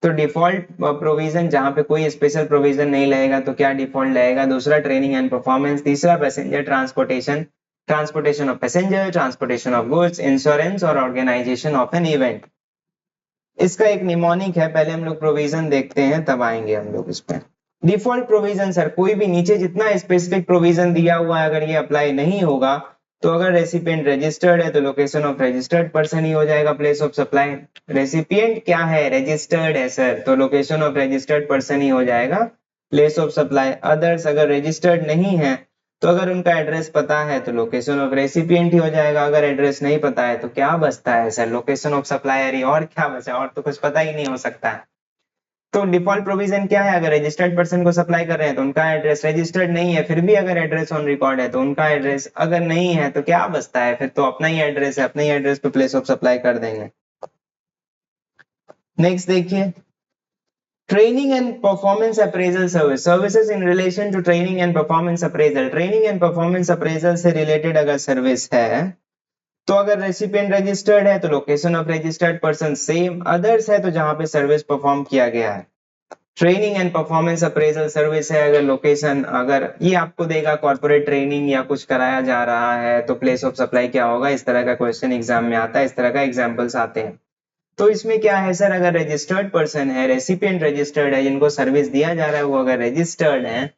तो डिफॉल्ट प्रोविजन जहां पे कोई स्पेशल प्रोविजन नहीं लगेगा तो क्या डिफॉल्ट लगेगा? दूसरा ट्रेनिंग एंड परफॉर्मेंस, तीसरा passenger transportation, transportation of passenger, transportation of goods, insurance और ऑर्गेनाइजेशन ऑफ एन इवेंट। इसका एक निमोनिक है, पहले हम लोग प्रोविजन देखते हैं तब आएंगे हम लोग इस पे। डिफॉल्ट प्रोविजन सर, कोई भी नीचे जितना स्पेसिफिक प्रोविजन दिया हुआ है अगर ये अप्लाई नहीं होगा तो अगर रेसिपिएंट रजिस्टर्ड है तो लोकेशन ऑफ रजिस्टर्ड पर्सन ही हो जाएगा प्लेस ऑफ सप्लाई। रेसिपिएंट क्या है? रजिस्टर्ड है सर, तो लोकेशन ऑफ रजिस्टर्ड पर्सन ही हो जाएगा प्लेस ऑफ सप्लाई। अदर्स अगर रजिस्टर्ड नहीं है तो अगर उनका एड्रेस पता है तो लोकेशन ऑफ रेसिपिएंट ही हो जाएगा। अगर एड्रेस नहीं पता है तो क्या बचता है सर? लोकेशन ऑफ सप्लायर ही। और क्या बचा? और तो कुछ पता ही नहीं हो सकता है। तो डिफॉल्ट प्रोविजन क्या है? अगर रजिस्टर्ड पर्सन को सप्लाई कर रहे हैं तो उनका एड्रेस, रजिस्टर्ड नहीं है फिर भी अगर एड्रेस ऑन रिकॉर्ड है तो उनका एड्रेस, अगर नहीं है तो क्या बचता है? फिर तो अपना ही एड्रेस है, अपने ही एड्रेस पे प्लेस ऑफ सप्लाई कर देंगे। नेक्स्ट देखिए, training and performance appraisal service, services in relation to training and performance appraisal. Training and performance appraisal से रिलेटेड अगर सर्विस है तो अगर रेसिपिएंट रजिस्टर्ड है तो location of registered person same, others है तो जहां पे सर्विस परफॉर्म किया गया है। Training and performance appraisal service है अगर लोकेशन, अगर ये आपको देगा कॉर्पोरेट ट्रेनिंग या कुछ कराया जा रहा है तो प्लेस ऑफ सप्लाई क्या होगा, इस तरह का क्वेश्चन एग्जाम में आता है, इस तरह का एग्जाम्पल्स आते हैं। तो इसमें क्या है सर, अगर रजिस्टर्ड पर्सन है, रेसिपिएंट रजिस्टर्ड है, जिनको सर्विस दिया जा रहा है वो अगर रजिस्टर्ड है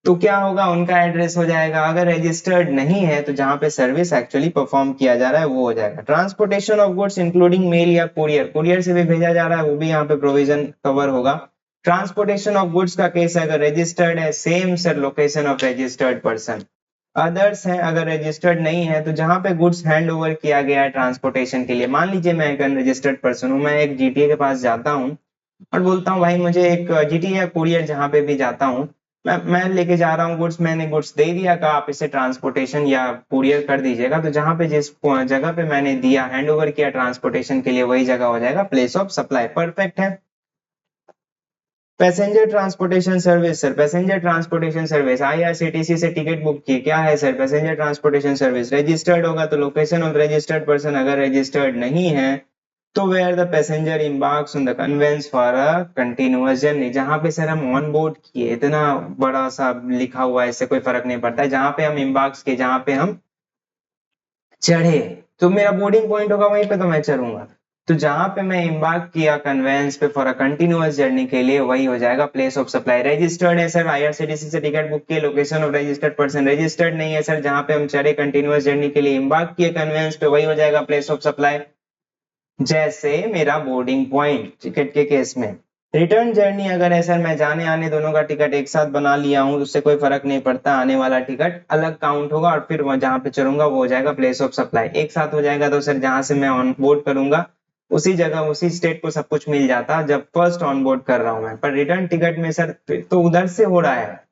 तो क्या होगा, उनका एड्रेस हो जाएगा। अगर रजिस्टर्ड नहीं है तो जहां पे सर्विस एक्चुअली परफॉर्म किया जा रहा है वो हो जाएगा। Transportation of goods including mail या कुरियर, कुरियर से भी भेजा जा रहा है वो भी यहाँ पे प्रोविजन कवर होगा। ट्रांसपोर्टेशन ऑफ गुड्स का केस है अगर रजिस्टर्ड है, same sir location of registered person. Others है अगर रजिस्टर्ड नहीं है तो जहां पे गुड्स हैंड ओवर किया गया है ट्रांसपोर्टेशन के लिए, मान लीजिए मैं एक अनरजिस्टर्ड पर्सन हूँ, मैं एक जीटीए के पास जाता हूँ और बोलता हूँ भाई मुझे एक जीटीए या कुरियर जहां पे भी जाता हूँ मैं लेके जा रहा हूँ गुड्स, मैंने गुड्स दे दिया, कहा आप इसे ट्रांसपोर्टेशन या कुरियर कर दीजिएगा, तो जहां पे जिस जगह पे मैंने दिया, हैंड ओवर किया ट्रांसपोर्टेशन के लिए, वही जगह हो जाएगा प्लेस ऑफ सप्लाई। परफेक्ट है। Passenger transportation service sir, passenger transportation service IRCTC से टिकट बुक की, क्या है sir passenger transportation service, registered होगा तो लोकेशन ऑफ रजिस्टर्ड पर्सन, अगर रजिस्टर्ड नहीं है तो where the passenger embarks on the conveyance for a continuous journey। जहां पे सर हम ऑन बोर्ड किए, इतना बड़ा सा लिखा हुआ है, इससे कोई फर्क नहीं पड़ता है, जहां पे हम embarks किए, जहां पे हम चढ़े तो मेरा बोर्डिंग पॉइंट होगा वहीं पे तो मैं चढ़ूंगा। तो जहां पे मैं embark किया कन्वेंस पे फॉर अ कंटिन्यूअस जर्नी के लिए, वही हो जाएगा प्लेस ऑफ सप्लाई। रजिस्टर्ड है सर, आईआरसीटीसी से टिकट बुक किए, location of registered person. Registered नहीं है सर, जहां पे हम चढ़े कंटिन्यूअस जर्नी के लिए, embark किए कन्वेंस पे, वही हो जाएगा प्लेस ऑफ सप्लाई। जैसे मेरा बोर्डिंग पॉइंट टिकट के केस में। रिटर्न जर्नी अगर है सर, मैं जाने आने दोनों का टिकट एक साथ बना लिया हूं, उससे कोई फर्क नहीं पड़ता, आने वाला टिकट अलग काउंट होगा और फिर जहां पे चढ़ूंगा वो हो जाएगा प्लेस ऑफ सप्लाई। एक साथ हो जाएगा तो सर जहां से मैं ऑन बोर्ड करूंगा उसी जगह उसी स्टेट को सब कुछ मिल जाता जब फर्स्ट ऑन बोर्ड कर रहा हूं मैं, पर रिटर्न टिकट में सर तो उधर से हो रहा है,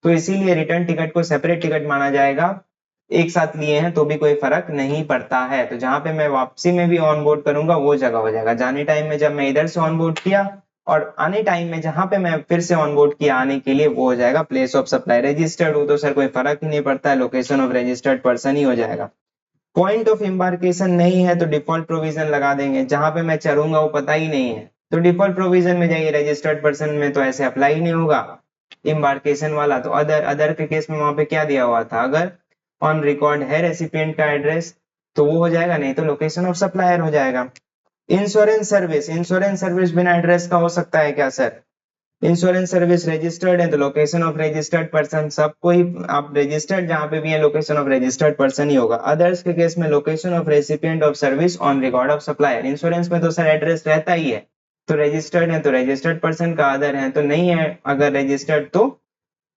तो इसीलिए रिटर्न टिकट को सेपरेट टिकट माना जाएगा। एक साथ लिए हैं तो भी कोई फर्क नहीं पड़ता है। तो जहां पे मैं वापसी में भी ऑन बोर्ड करूंगा वो जगह हो जाएगा। जाने टाइम में जब मैं इधर से ऑन बोर्ड किया और आने टाइम में जहां पे मैं फिर से ऑन बोर्ड किया आने के लिए, वो हो जाएगा प्लेस ऑफ सप्लाई। रजिस्टर्ड हो तो सर कोई फर्क ही नहीं पड़ता है, लोकेशन ऑफ रजिस्टर्ड पर्सन ही हो जाएगा। पॉइंट ऑफ एम्बार्केशन नहीं है तो डिफॉल्ट प्रोविजन लगा देंगे, जहां पे मैं चढ़ूंगा वो पता ही नहीं है तो डिफॉल्ट प्रोविजन में जाइए। रजिस्टर्ड पर्सन में तो ऐसे अप्लाई ही नहीं होगा एम्बार्केशन वाला। तो अदर अदर के केस में वहां पे क्या दिया हुआ था, अगर ऑन रिकॉर्ड है रेसिपिएंट का एड्रेस तो वो हो जाएगा, नहीं तो लोकेशन ऑफ सप्लायर हो जाएगा। इंश्योरेंस सर्विस बिना एड्रेस का हो सकता है क्या सर? इंश्योरेंस सर्विस रजिस्टर्ड है तो लोकेशन ऑफ रजिस्टर्ड पर्सन, सबको ही आप रजिस्टर्ड जहां पे भी है लोकेशन ऑफ रजिस्टर्ड पर्सन ही होगा। अदर्स के केस में location of recipient of service on record of supplier. Insurance में तो सर एड्रेस रहता ही है, तो रजिस्टर्ड है तो रजिस्टर्ड पर्सन का, अदर है तो नहीं है अगर रजिस्टर्ड तो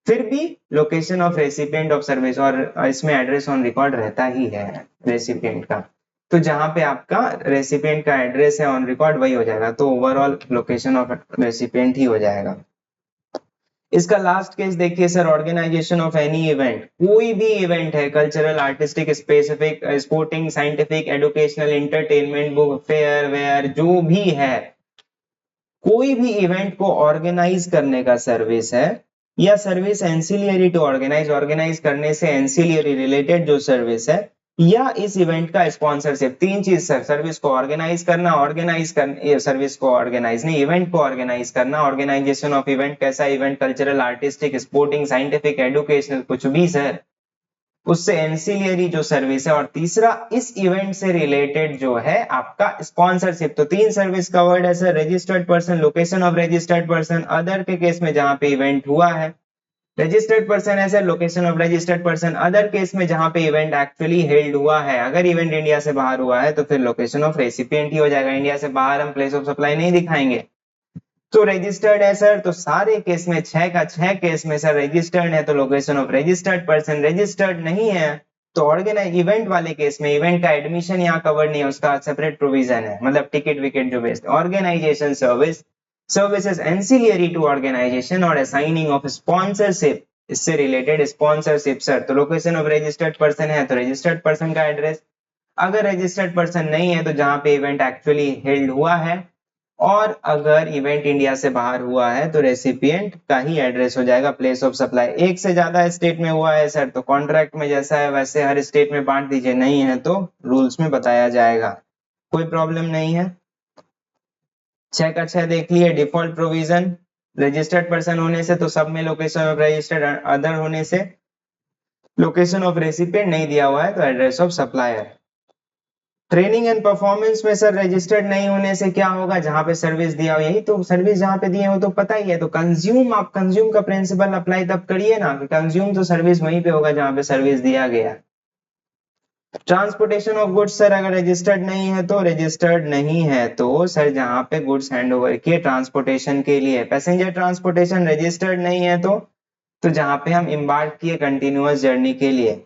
फिर भी location of recipient of service, और इसमें एड्रेस ऑन रिकॉर्ड रहता ही है रेसिपिएंट का। तो जहां पे आपका रेसिपिएंट का एड्रेस है ऑन रिकॉर्ड वही हो जाएगा, तो ओवरऑल लोकेशन ऑफ रेसिपिएंट ही हो जाएगा। इसका लास्ट केस देखिए sir, organisation of any event. कोई भी इवेंट है, cultural, artistic, specific, sporting, scientific, educational, entertainment, book fair where, जो भी है, कोई भी इवेंट को ऑर्गेनाइज करने का सर्विस है या service ancillary to organise, organise करने से एंसिलियरी रिलेटेड जो सर्विस है, या इस इवेंट का स्पॉन्सरशिप। तीन चीज सर, सर्विस को ऑर्गेनाइज करना, ऑर्गेनाइज कर सर्विस को ऑर्गेनाइज नहीं, इवेंट को ऑर्गेनाइज करना। ऑर्गेनाइजेशन ऑफ इवेंट कैसा event, cultural, artistic, sporting, scientific, educational, कुछ भी सर, उससे एंसिलियरी जो सर्विस है। और तीसरा इस इवेंट से रिलेटेड जो है आपका स्पॉन्सरशिप। तो तीन सर्विस का वर्ड है sir, registered person, location of registered person, other के केस में जहां पे इवेंट हुआ है। रजिस्टर्ड पर्सन है sir, location of registered person, other case में जहां पे इवेंट एक्चुअली हेल्ड हुआ है। अगर इवेंट इंडिया से बाहर हुआ है तो फिर लोकेशन ऑफ रेसिपिएंट ही हो जाएगा, इंडिया से बाहर हम प्लेस ऑफ सप्लाई नहीं दिखाएंगे। तो रजिस्टर्ड है सर, तो सारे केस में 6 का 6 केस में सर रजिस्टर्ड है तो location of registered person, registered नहीं है तो ऑर्गेनाइज। इवेंट वाले केस में इवेंट का एडमिशन यहाँ कवर नहीं है, उसका सेपरेट प्रोविजन है, मतलब टिकट विकेट जो based. Organisation service, services ancillary to organisation और असाइनिंग ऑफ स्पॉन्सरशिप, इससे रिलेटेड स्पॉन्सरशिप सर। तो लोकेशन ऑफ रजिस्टर्ड पर्सन है तो रजिस्टर्ड पर्सन का एड्रेस, अगर रजिस्टर्ड पर्सन नहीं है तो जहां पे इवेंट एक्चुअली हेल्ड हुआ है, और अगर इवेंट इंडिया से बाहर हुआ है तो रेसिपिएंट का ही एड्रेस हो जाएगा प्लेस ऑफ सप्लाई। एक से ज्यादा स्टेट में हुआ है सर तो कॉन्ट्रैक्ट में जैसा है वैसे हर स्टेट में बांट दीजिए, नहीं है तो रूल्स में बताया जाएगा, कोई प्रॉब्लम नहीं है। 6 का 6 देख लिए। डिफॉल्ट प्रोविजन, रजिस्टर्ड पर्सन होने से तो सब में लोकेशन ऑफ रजिस्टर्ड, अदर होने से लोकेशन ऑफ रेसिपिएंट नहीं दिया हुआ है तो address of supplier. Training and performance में सर रजिस्टर्ड नहीं होने से क्या होगा, जहां पे सर्विस दिया हो, यही तो सर्विस जहां पे दिए हो तो पता ही है। तो कंज्यूम, आप कंज्यूम का प्रिंसिपल अप्लाई तब करिए ना कि कंज्यूम तो सर्विस वहीं पे होगा जहां पे सर्विस दिया गया। ट्रांसपोर्टेशन ऑफ गुड्स सर, अगर रजिस्टर्ड नहीं है तो, रजिस्टर्ड नहीं है तो सर जहां पे गुड्स हैंड ओवर किए ट्रांसपोर्टेशन के लिए। पैसेंजर ट्रांसपोर्टेशन रजिस्टर्ड नहीं है तो जहां पे हम एम्बार्क किए कंटिन्यूअस जर्नी के लिए।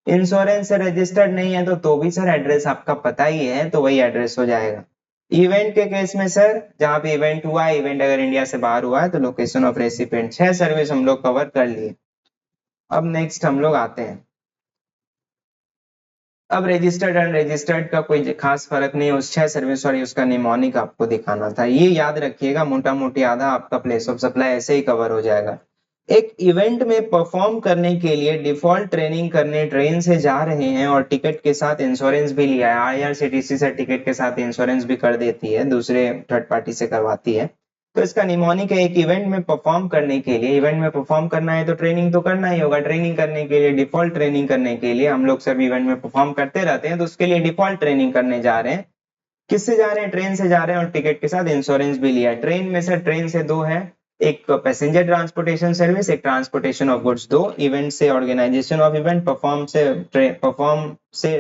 इंश्योरेंस से रजिस्टर्ड नहीं है तो भी सर एड्रेस आपका पता ही है तो वही एड्रेस हो जाएगा। इवेंट के केस में सर जहां पे इवेंट हुआ है, इवेंट अगर इंडिया से बाहर हुआ है तो लोकेशन ऑफ रेसिपिएंट। 6 सर्विस हम लोग कवर कर लिए। अब नेक्स्ट हम लोग आते हैं, अब रजिस्टर्ड एंड रजिस्टर्ड का कोई खास फर्क नहीं है, उस 6 सर्विस और उसका निमोनिक आपको दिखाना था, ये याद रखिएगा। मोटा मोटी आधा आपका प्लेस ऑफ सप्लाई ऐसे ही कवर हो जाएगा। एक इवेंट में परफॉर्म करने के लिए डिफॉल्ट ट्रेनिंग करने ट्रेन से जा रहे हैं और टिकट के साथ इंश्योरेंस भी लिया है, आईआरसीटीसी से टिकट के साथ इंश्योरेंस भी कर देती है, दूसरे थर्ड पार्टी से करवाती है। तो इसका निमोनिक है, एक इवेंट में परफॉर्म करने के लिए, इवेंट में परफॉर्म करना है तो ट्रेनिंग तो करना ही होगा। ट्रेनिंग करने के लिए, डिफॉल्ट ट्रेनिंग करने के लिए, हम लोग सब इवेंट में परफॉर्म करते रहते हैं तो उसके लिए डिफॉल्ट ट्रेनिंग करने जा रहे हैं। किससे जा रहे हैं, ट्रेन से जा रहे हैं और टिकट के साथ इंश्योरेंस भी लिया है। ट्रेन में सर ट्रेन से दो है, एक पैसेंजर ट्रांसपोर्टेशन सर्विस, एक ट्रांसपोर्टेशन ऑफ गुड्स। दो इवेंट से ऑर्गेनाइजेशन ऑफ इवेंट, परफॉर्म से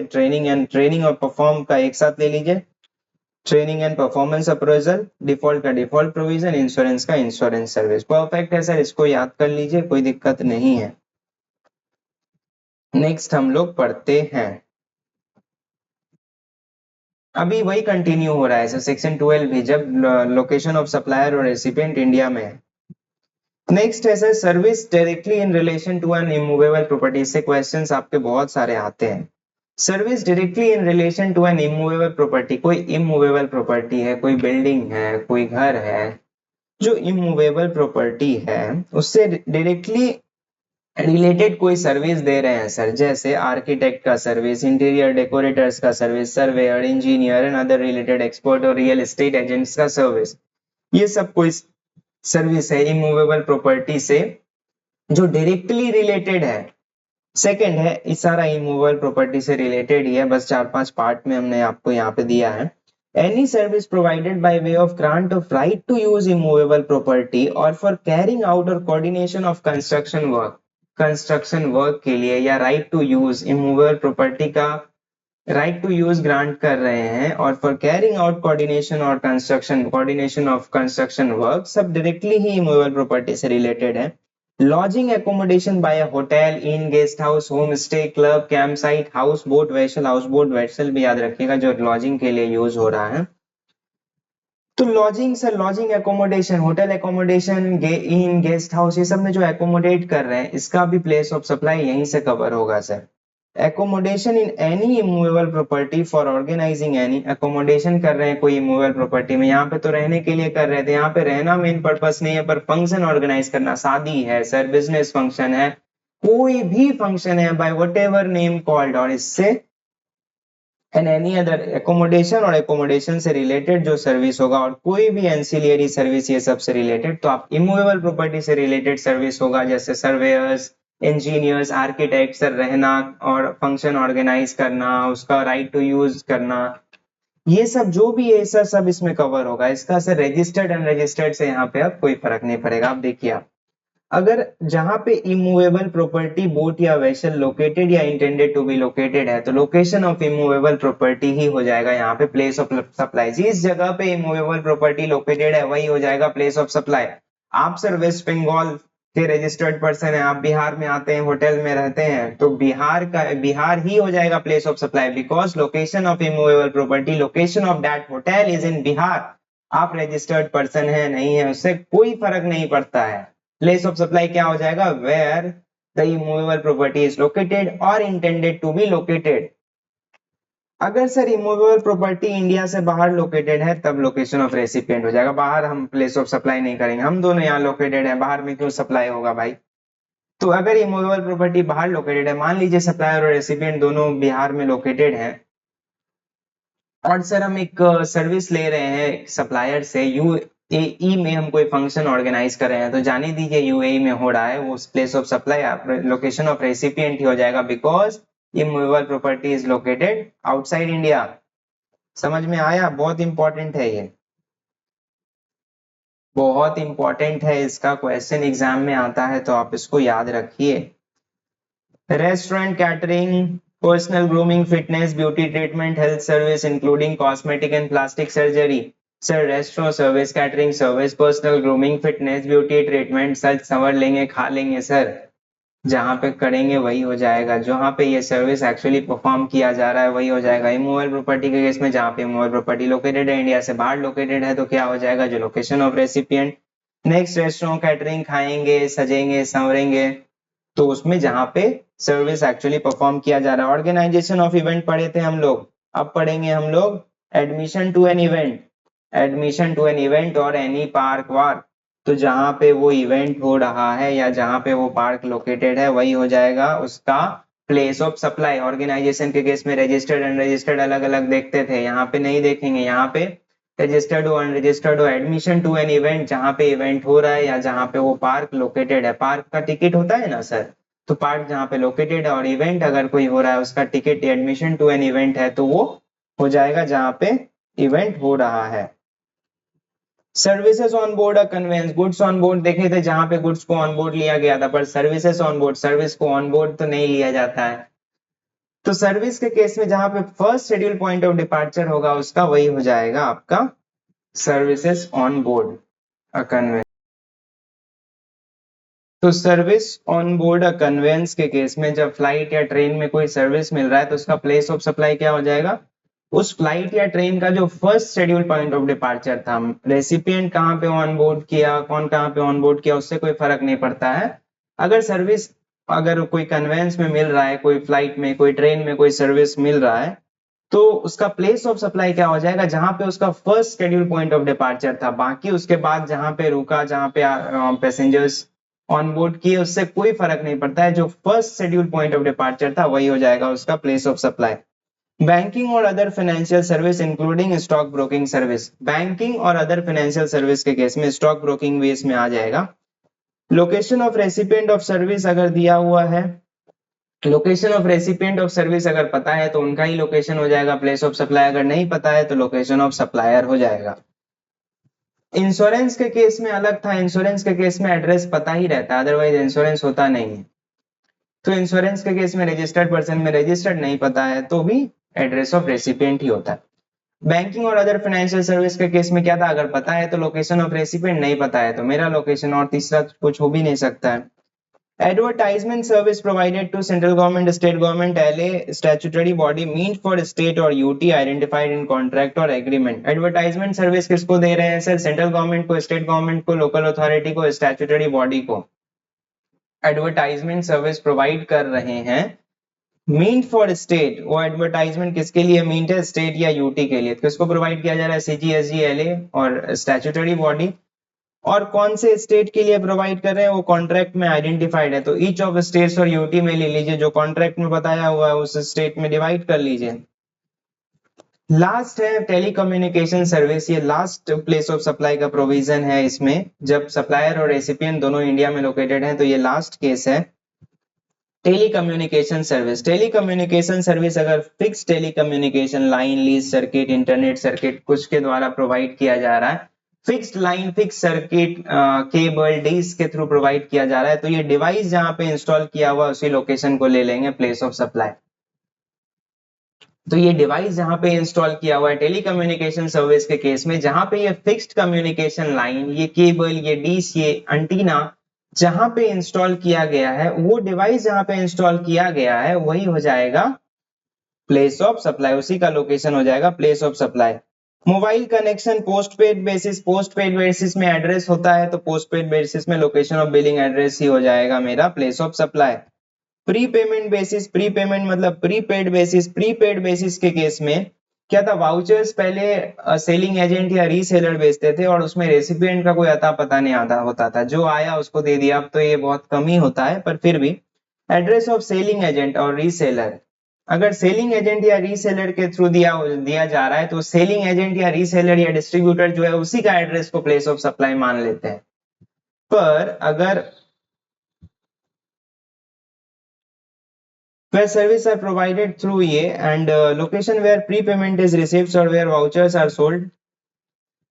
ट्रेनिंग और परफॉर्म का एक साथ ले लीजिए। Training and performance appraisal, default का डिफॉल्ट प्रोविजन, इंश्योरेंस का इंश्योरेंस सर्विस। परफेक्ट है सर, इसको याद कर लीजिए, कोई दिक्कत नहीं है। नेक्स्ट हम लोग पढ़ते हैं अभी वही कंटिन्यू हो रहा है सर, सेक्शन 12 भी, जब लोकेशन ऑफ सप्लायर और रेसिपिएंट इंडिया में है। नेक्स्ट है sir service directly in relation to an immovable property. से क्वेश्चंस आपके बहुत सारे आते हैं। Service directly in relation to an immovable property, कोई इमूवेबल प्रॉपर्टी है, कोई बिल्डिंग है, कोई घर है, जो इमूवेबल प्रॉपर्टी है उससे डायरेक्टली रिलेटेड कोई सर्विस दे रहे हैं सर, जैसे आर्किटेक्ट का सर्विस, इंटीरियर डेकोरेटर्स का service, surveyor, engineer and other related expert और रियल एस्टेट एजेंट्स का सर्विस, ये सब कोई सर्विस है इमूवेबल प्रॉपर्टी से जो डायरेक्टली रिलेटेड है। सेकंड है, इस सारा इमूवेबल प्रॉपर्टी से रिलेटेड ही है, बस 4-5 पार्ट में हमने आपको यहाँ पे दिया है। Any service provided by way of grant of right to use immovable property or for carrying out or coordination of construction work के लिए, या right to use immovable property का राइट टू यूज ग्रांट कर रहे हैं, और for carrying out coordination of construction work, सब directly ही इमूवेबल प्रॉपर्टी से रिलेटेड है। Lodging accommodation by a hotel, inn, guest house, home stay, club, camp site, house boat vessel, house boat vessel भी याद रखिएगा जो लॉजिंग के लिए यूज हो रहा है। तो lodging sir, lodging accommodation, hotel accommodation, inn, guest house, ये सब में जो एकोमोडेट कर रहे हैं इसका भी प्लेस ऑफ सप्लाई यहीं से कवर होगा sir. Accommodation in any immovable property for organising any, accommodation कर रहे हैं कोई इमूवेबल प्रॉपर्टी में, यहाँ पे तो रहने के लिए कर रहे थे, यहाँ पे रहना मेन पर्पस नहीं है, पर फंक्शन ऑर्गेनाइज करना, शादी है सर, बिजनेस फंक्शन है, कोई भी फंक्शन है by whatever name called, और इससे एंड एनी अदर एकोमोडेशन, और एकोमोडेशन से रिलेटेड जो सर्विस होगा, और कोई भी एंसिलियरी सर्विस ये सब से रिलेटेड, तो आप इमूवेबल प्रॉपर्टी से रिलेटेड सर्विस होगा, जैसे सर्वेयर्स, इंजीनियर्स, आर्किटेक्ट सर, रहना और फंक्शन ऑर्गेनाइज करना, उसका राइट टू यूज करना, ये सब जो भी है सर सब इसमें कवर होगा। इसका सर रजिस्टर्ड अनरजिस्टर्ड से यहाँ पे अब कोई फर्क नहीं पड़ेगा। आप देखिए, आप अगर जहां पे इमूवेबल प्रॉपर्टी बोट या वेसल लोकेटेड या इंटेंडेड टू बी लोकेटेड है, तो लोकेशन ऑफ इमूवेबल प्रॉपर्टी ही हो जाएगा यहाँ पे प्लेस ऑफ सप्लाई। जिस जगह पे इमूवेबल प्रॉपर्टी लोकेटेड है वही हो जाएगा प्लेस ऑफ सप्लाई। आप सर वेस्ट बंगाल के रजिस्टर्ड पर्सन है, आप बिहार में आते हैं, होटल में रहते हैं, तो बिहार ही हो जाएगा place of supply, because location of immovable property, location of that hotel is in Bihar. आप रजिस्टर्ड पर्सन है नहीं है उससे कोई फर्क नहीं पड़ता है। प्लेस ऑफ सप्लाई क्या हो जाएगा, where the immovable property is located और इंटेंडेड टू बी लोकेटेड। अगर सर इमूवेबल प्रॉपर्टी इंडिया से बाहर लोकेटेड है तब लोकेशन ऑफ रेसिपिएंट हो जाएगा। बाहर हम प्लेस ऑफ सप्लाई नहीं करेंगे, हम दोनों यहाँ लोकेटेड है, बाहर में क्यों सप्लाई होगा भाई। तो अगर इमूवेबल प्रॉपर्टी बाहर लोकेटेड है, मान लीजिए सप्लायर और रेसिपिएंट दोनों बिहार में लोकेटेड है, और सर हम एक सर्विस ले रहे हैं सप्लायर से, यूएई में हम कोई फंक्शन ऑर्गेनाइज कर रहे हैं, तो जाने दीजिए यूएई में हो रहा है, वो place of supply location of recipient ही हो जाएगा, because immovable property is located outside India. समझ में आया, बहुत इंपॉर्टेंट है ये, बहुत इंपॉर्टेंट है, इसका क्वेश्चन एग्जाम में आता है तो आप इसको याद रखिए। Restaurant, catering, personal grooming, fitness, beauty treatment, health service including cosmetic and plastic surgery. Sir restaurant service, catering service, personal grooming, fitness, beauty treatment, sir संवर लेंगे, खा लेंगे सर, जहाँ पे करेंगे वही हो जाएगा, जहाँ पे ये सर्विस एक्चुअली परफॉर्म किया जा रहा है वही हो जाएगा। इमूवेबल प्रॉपर्टी के केस में जहाँ पे इमूवेबल प्रॉपर्टी लोकेटेड है, इंडिया से बाहर लोकेटेड है, तो क्या हो जाएगा, जो location of recipient. Next, restaurant, catering, खाएंगे, सजेंगे, संवरेंगे, तो उसमें जहाँ पे सर्विस एक्चुअली परफॉर्म किया जा रहा है। ऑर्गेनाइजेशन ऑफ इवेंट पढ़े थे हम लोग, अब पढ़ेंगे हम लोग admission to an event, admission to an event और एनी पार्क वार्क, तो जहां पे वो इवेंट हो रहा है या जहां पे वो पार्क लोकेटेड है वही हो जाएगा उसका प्लेस ऑफ सप्लाई। ऑर्गेनाइजेशन के केस में रजिस्टर्ड अनरजिस्टर्ड अलग अलग देखते थे, यहाँ पे नहीं देखेंगे, यहाँ पे रजिस्टर्ड हो अनरजिस्टर्ड हो। एडमिशन टू एन इवेंट, जहां पे इवेंट हो रहा है या जहां पे वो पार्क लोकेटेड है, पार्क का टिकट होता है ना सर, तो पार्क जहां पे लोकेटेड है, और इवेंट अगर कोई हो रहा है उसका ticket, admission to an event है तो वो हो जाएगा जहां पे इवेंट हो रहा है। Services on board, conveyance, goods on board देखे थे जहां पे गुड्स को ऑन बोर्ड लिया गया था, पर सर्विसेज ऑन बोर्ड, सर्विस को ऑन बोर्ड तो नहीं लिया जाता है। तो सर्विस के केस में जहां पे first schedule point of departure होगा उसका वही हो जाएगा आपका सर्विसेज ऑन बोर्ड कन्वेंस। तो सर्विस ऑन बोर्ड कन्वेंस के केस में जब फ्लाइट या ट्रेन में कोई सर्विस मिल रहा है तो उसका प्लेस ऑफ सप्लाई क्या हो जाएगा, उस फ्लाइट या ट्रेन का जो first schedule point of departure था, रेसिपिएंट कहाँ पे ऑन बोर्ड किया, कौन कहाँ पे ऑन बोर्ड किया, उससे कोई फर्क नहीं पड़ता है। अगर सर्विस, अगर कोई कन्वेंस में मिल रहा है, कोई फ्लाइट में, कोई ट्रेन में कोई सर्विस मिल रहा है, तो उसका प्लेस ऑफ सप्लाई क्या हो जाएगा, जहां पे उसका first schedule point of departure था। बाकी उसके बाद जहां पे रुका, जहां पे पैसेंजर्स ऑन बोर्ड किए, उससे कोई फर्क नहीं पड़ता है। जो first schedule point of departure था वही हो जाएगा उसका प्लेस ऑफ सप्लाई। बैंकिंग और other financial service including stock broking service, banking और अदर फाइनेंशियल सर्विस के केस में स्टॉक ब्रोकिंग भी इसमें आ जाएगा। Location of recipient of service अगर दिया हुआ है, location of recipient of service अगर पता है तो उनका ही लोकेशन हो जाएगा प्लेस ऑफ सप्लाई, अगर नहीं पता है तो लोकेशन ऑफ सप्लायर हो जाएगा। इंश्योरेंस के केस में अलग था, इंश्योरेंस के केस में एड्रेस पता ही रहता है, अदरवाइज इंश्योरेंस होता नहीं है। तो इंश्योरेंस के केस में रजिस्टर्ड पर्सन में रजिस्टर्ड नहीं पता है तो भी एड्रेस ऑफ रेसिपिएंट ही होता है। बैंकिंग और अदर फाइनेंशियल सर्विस के केस में क्या था, अगर पता है तो लोकेशन ऑफ रेसिपिएंट, नहीं पता है तो मेरा लोकेशन, और तीसरा कुछ हो भी नहीं सकता है। Advertisement service provided to central government, state government, LA, statutory body meant for state or UT identified in contract or agreement. Advertisement service किसको दे रहे हैं सर, सेंट्रल गवर्नमेंट को, स्टेट गवर्नमेंट को, लोकल अथॉरिटी को, स्टैट्यूटरी बॉडी को advertisement service provide कर रहे हैं। मींट फॉर स्टेट, वो एडवर्टाइजमेंट किसके लिए मींट है, स्टेट या यूटी के लिए। किसको प्रोवाइड किया जा रहा है, सीजीएसजी, एलए और स्टैट्यूटरी बॉडी। और कौन से स्टेट के लिए प्रोवाइड कर रहे हैं, वो कॉन्ट्रैक्ट में आइडेंटिफाइड है। तो ईच ऑफ स्टेट्स और यूटी में ले लीजिए, जो कॉन्ट्रैक्ट में बताया हुआ है उस स्टेट में डिवाइड कर लीजिए। लास्ट है टेलीकम्युनिकेशन सर्विस, ये लास्ट प्लेस ऑफ सप्लाई का प्रोविजन है इसमें। जब सप्लायर और रेसिपिएंट दोनों इंडिया में लोकेटेड हैं तो ये लास्ट केस है। टेलीकम्युनिकेशन सर्विस, टेलीकम्युनिकेशन सर्विस अगर fix telecommunication line, lease circuit, internet circuit कुछ के द्वारा प्रोवाइड किया जा रहा है, fixed line, fix circuit, cable, dish के थ्रू प्रोवाइड किया जा रहा है, तो ये डिवाइस जहां पे इंस्टॉल किया हुआ उसी लोकेशन को ले लेंगे प्लेस ऑफ सप्लाई। तो ये डिवाइस जहां पे इंस्टॉल किया हुआ है टेलीकम्युनिकेशन सर्विस के केस में, जहां पे ये फिक्स्ड कम्युनिकेशन लाइन, ये केबल, ये डिश, ये एंटीना जहां पे इंस्टॉल किया गया है, वो डिवाइस जहां पे इंस्टॉल किया गया है वही हो जाएगा प्लेस ऑफ सप्लाई, उसी का लोकेशन हो जाएगा place of supply. Mobile connection postpaid basis, postpaid basis में एड्रेस होता है तो पोस्टपेड बेसिस में लोकेशन ऑफ बिलिंग एड्रेस ही हो जाएगा मेरा place of supply. Pre payment basis, pre payment मतलब प्रीपेड बेसिस, प्रीपेड बेसिस के केस में क्या था, वाउचर्स पहले सेलिंग एजेंट या रीसेलर बेचते थे और उसमें रेसिपिएंट का कोई अता पता नहीं आता होता था, जो आया उसको दे दिया। अब तो ये बहुत कम ही होता है, पर फिर भी एड्रेस ऑफ सेलिंग एजेंट और रीसेलर, अगर सेलिंग एजेंट या रीसेलर के थ्रू दिया जा रहा है तो सेलिंग एजेंट या रीसेलर या डिस्ट्रीब्यूटर जो है उसी का एड्रेस को प्लेस ऑफ सप्लाई मान लेते हैं। पर अगर where services are provided through ये and location where prepayment is received or where vouchers are sold,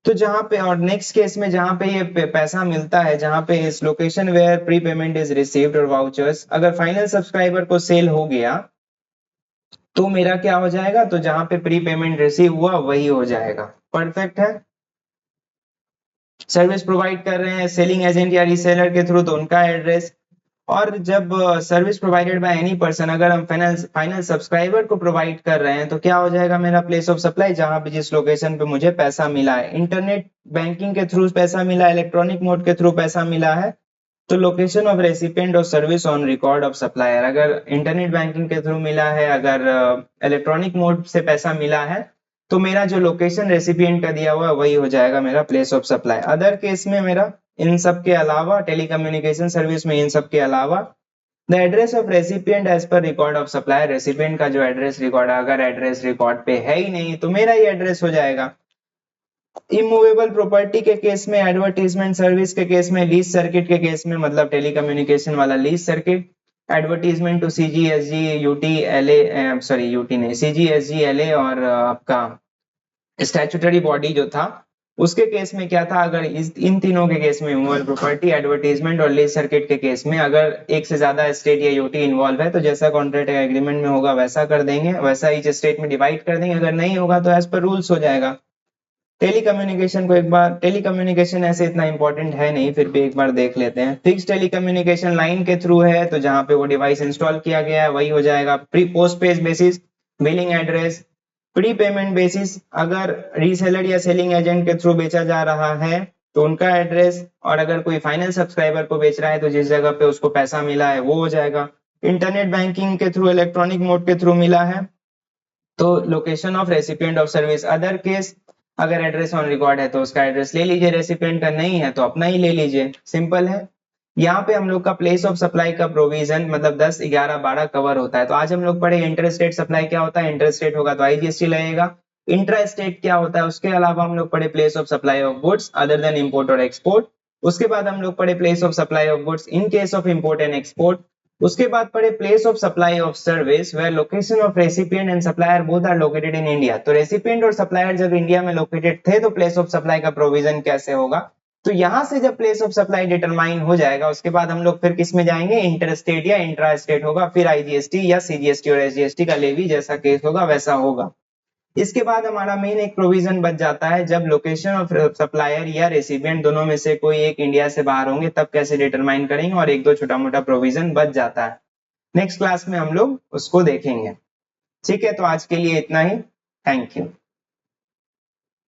तो जहां पे, और नेक्स्ट केस में जहां पे ये पैसा मिलता है, जहां पे इस location where prepayment is received और वाउचर्स, अगर फाइनल सब्सक्राइबर को सेल हो गया तो मेरा क्या हो जाएगा, तो जहां पे प्री पेमेंट रिसीव हुआ वही हो जाएगा। परफेक्ट है। सर्विस प्रोवाइड कर रहे हैं सेलिंग एजेंट या रीसेलर के थ्रू तो उनका एड्रेस, और जब service provided by any person, अगर हम फाइनल सब्सक्राइबर को प्रोवाइड कर रहे हैं तो क्या हो जाएगा मेरा प्लेस ऑफ सप्लाई, जहां पे जिस लोकेशन पे मुझे पैसा मिला है। इंटरनेट बैंकिंग के थ्रू पैसा मिला है, इलेक्ट्रॉनिक मोड के थ्रू पैसा मिला है, तो location of recipient of service on record of supplier. अगर इंटरनेट बैंकिंग के थ्रू मिला है, अगर इलेक्ट्रॉनिक मोड से पैसा मिला है, तो मेरा जो लोकेशन रेसिपिएंट का दिया हुआ है वही हो जाएगा मेरा place of supply. Other case में मेरा इन सब के अलावा, टेलीकम्युनिकेशन सर्विस में इन सब के अलावा, the address of recipient as per record of supplier, recipient का जो एड्रेस रिकॉर्ड, अगर एड्रेस रिकॉर्ड पे है ही नहीं तो मेरा ही एड्रेस हो जाएगा। इमूवेबल प्रॉपर्टी के केस में, एडवर्टीजमेंट सर्विस के केस में, लीज सर्किट के केस में, मतलब टेलीकम्युनिकेशन वाला lease circuit, advertisement to CGSG, UT, LA, sorry UT नहीं, सीजीएसजी, एलए और आपका स्टैट्यूटरी बॉडी जो था उसके केस में क्या था, अगर इन तीनों के केस में, इमूवेबल प्रॉपर्टी, एडवर्टीजमेंट और लीज सर्किट के केस में, अगर एक से ज्यादा स्टेट या यूटी इन्वॉल्व है तो जैसा कॉन्ट्रैक्ट एग्रीमेंट में होगा वैसा कर देंगे, वैसा ईच स्टेट में डिवाइड कर देंगे। अगर नहीं होगा तो एज पर रूल्स हो जाएगा। टेलीकम्युनिकेशन को एक बार, टेलीकम्युनिकेशन ऐसे इतना इंपॉर्टेंट है नहीं, फिर भी एक बार देख लेते हैं। फिक्स टेलीकम्युनिकेशन लाइन के थ्रू है तो जहां पे वो डिवाइस इंस्टॉल किया गया है वही हो जाएगा। Pre post page basis, billing address, pre payment basis, अगर रीसेलर या सेलिंग एजेंट के थ्रू बेचा जा रहा है तो उनका एड्रेस, और अगर कोई फाइनल सब्सक्राइबर को बेच रहा है तो जिस जगह पे उसको पैसा मिला है वो हो जाएगा। इंटरनेट बैंकिंग के थ्रू, इलेक्ट्रॉनिक मोड के थ्रू मिला है तो location of recipient of service. Other case, अगर एड्रेस ऑन रिकॉर्ड है तो उसका एड्रेस ले लीजिए, रेसिपिएंट का नहीं है तो अपना ही ले लीजिए, सिंपल है। यहाँ पे हम लोग का प्लेस ऑफ सप्लाई का प्रोविजन मतलब 10, 11, 12 कवर होता है। तो आज हम लोग पढ़े इंटर स्टेट सप्लाई क्या होता है, इंटर स्टेट होगा तो आईजीएसटी लगेगा। इंट्रा स्टेट क्या होता है, उसके अलावा हम लोग पढ़े place of supply of goods other than import और एक्सपोर्ट। उसके बाद हम लोग पढ़े place of supply of goods in case of import and export. उसके बाद पढ़े place of supply of service where location of recipient and supplier both are located in India. तो रेसिपिएंट और सप्लायर जब इंडिया में लोकेटेड थे तो place of supply का प्रोविजन कैसे होगा। तो यहां से जब प्लेस ऑफ सप्लाई डिटरमाइन हो जाएगा उसके बाद हम लोग फिर किस में जाएंगे, इंटर स्टेट या इंट्रा स्टेट होगा, फिर आईजीएसटी या सीजीएसटी और एसजीएसटी का लेवी जैसा केस होगा वैसा होगा। इसके बाद हमारा मेन एक प्रोविजन बच जाता है जब लोकेशन ऑफ सप्लायर या रेसिपिएंट दोनों में से कोई एक इंडिया से बाहर होंगे तब कैसे डिटरमाइन करेंगे, और एक दो छोटा मोटा प्रोविजन बच जाता है। नेक्स्ट क्लास में हम लोग उसको देखेंगे। ठीक है, तो आज के लिए इतना ही। Thank you.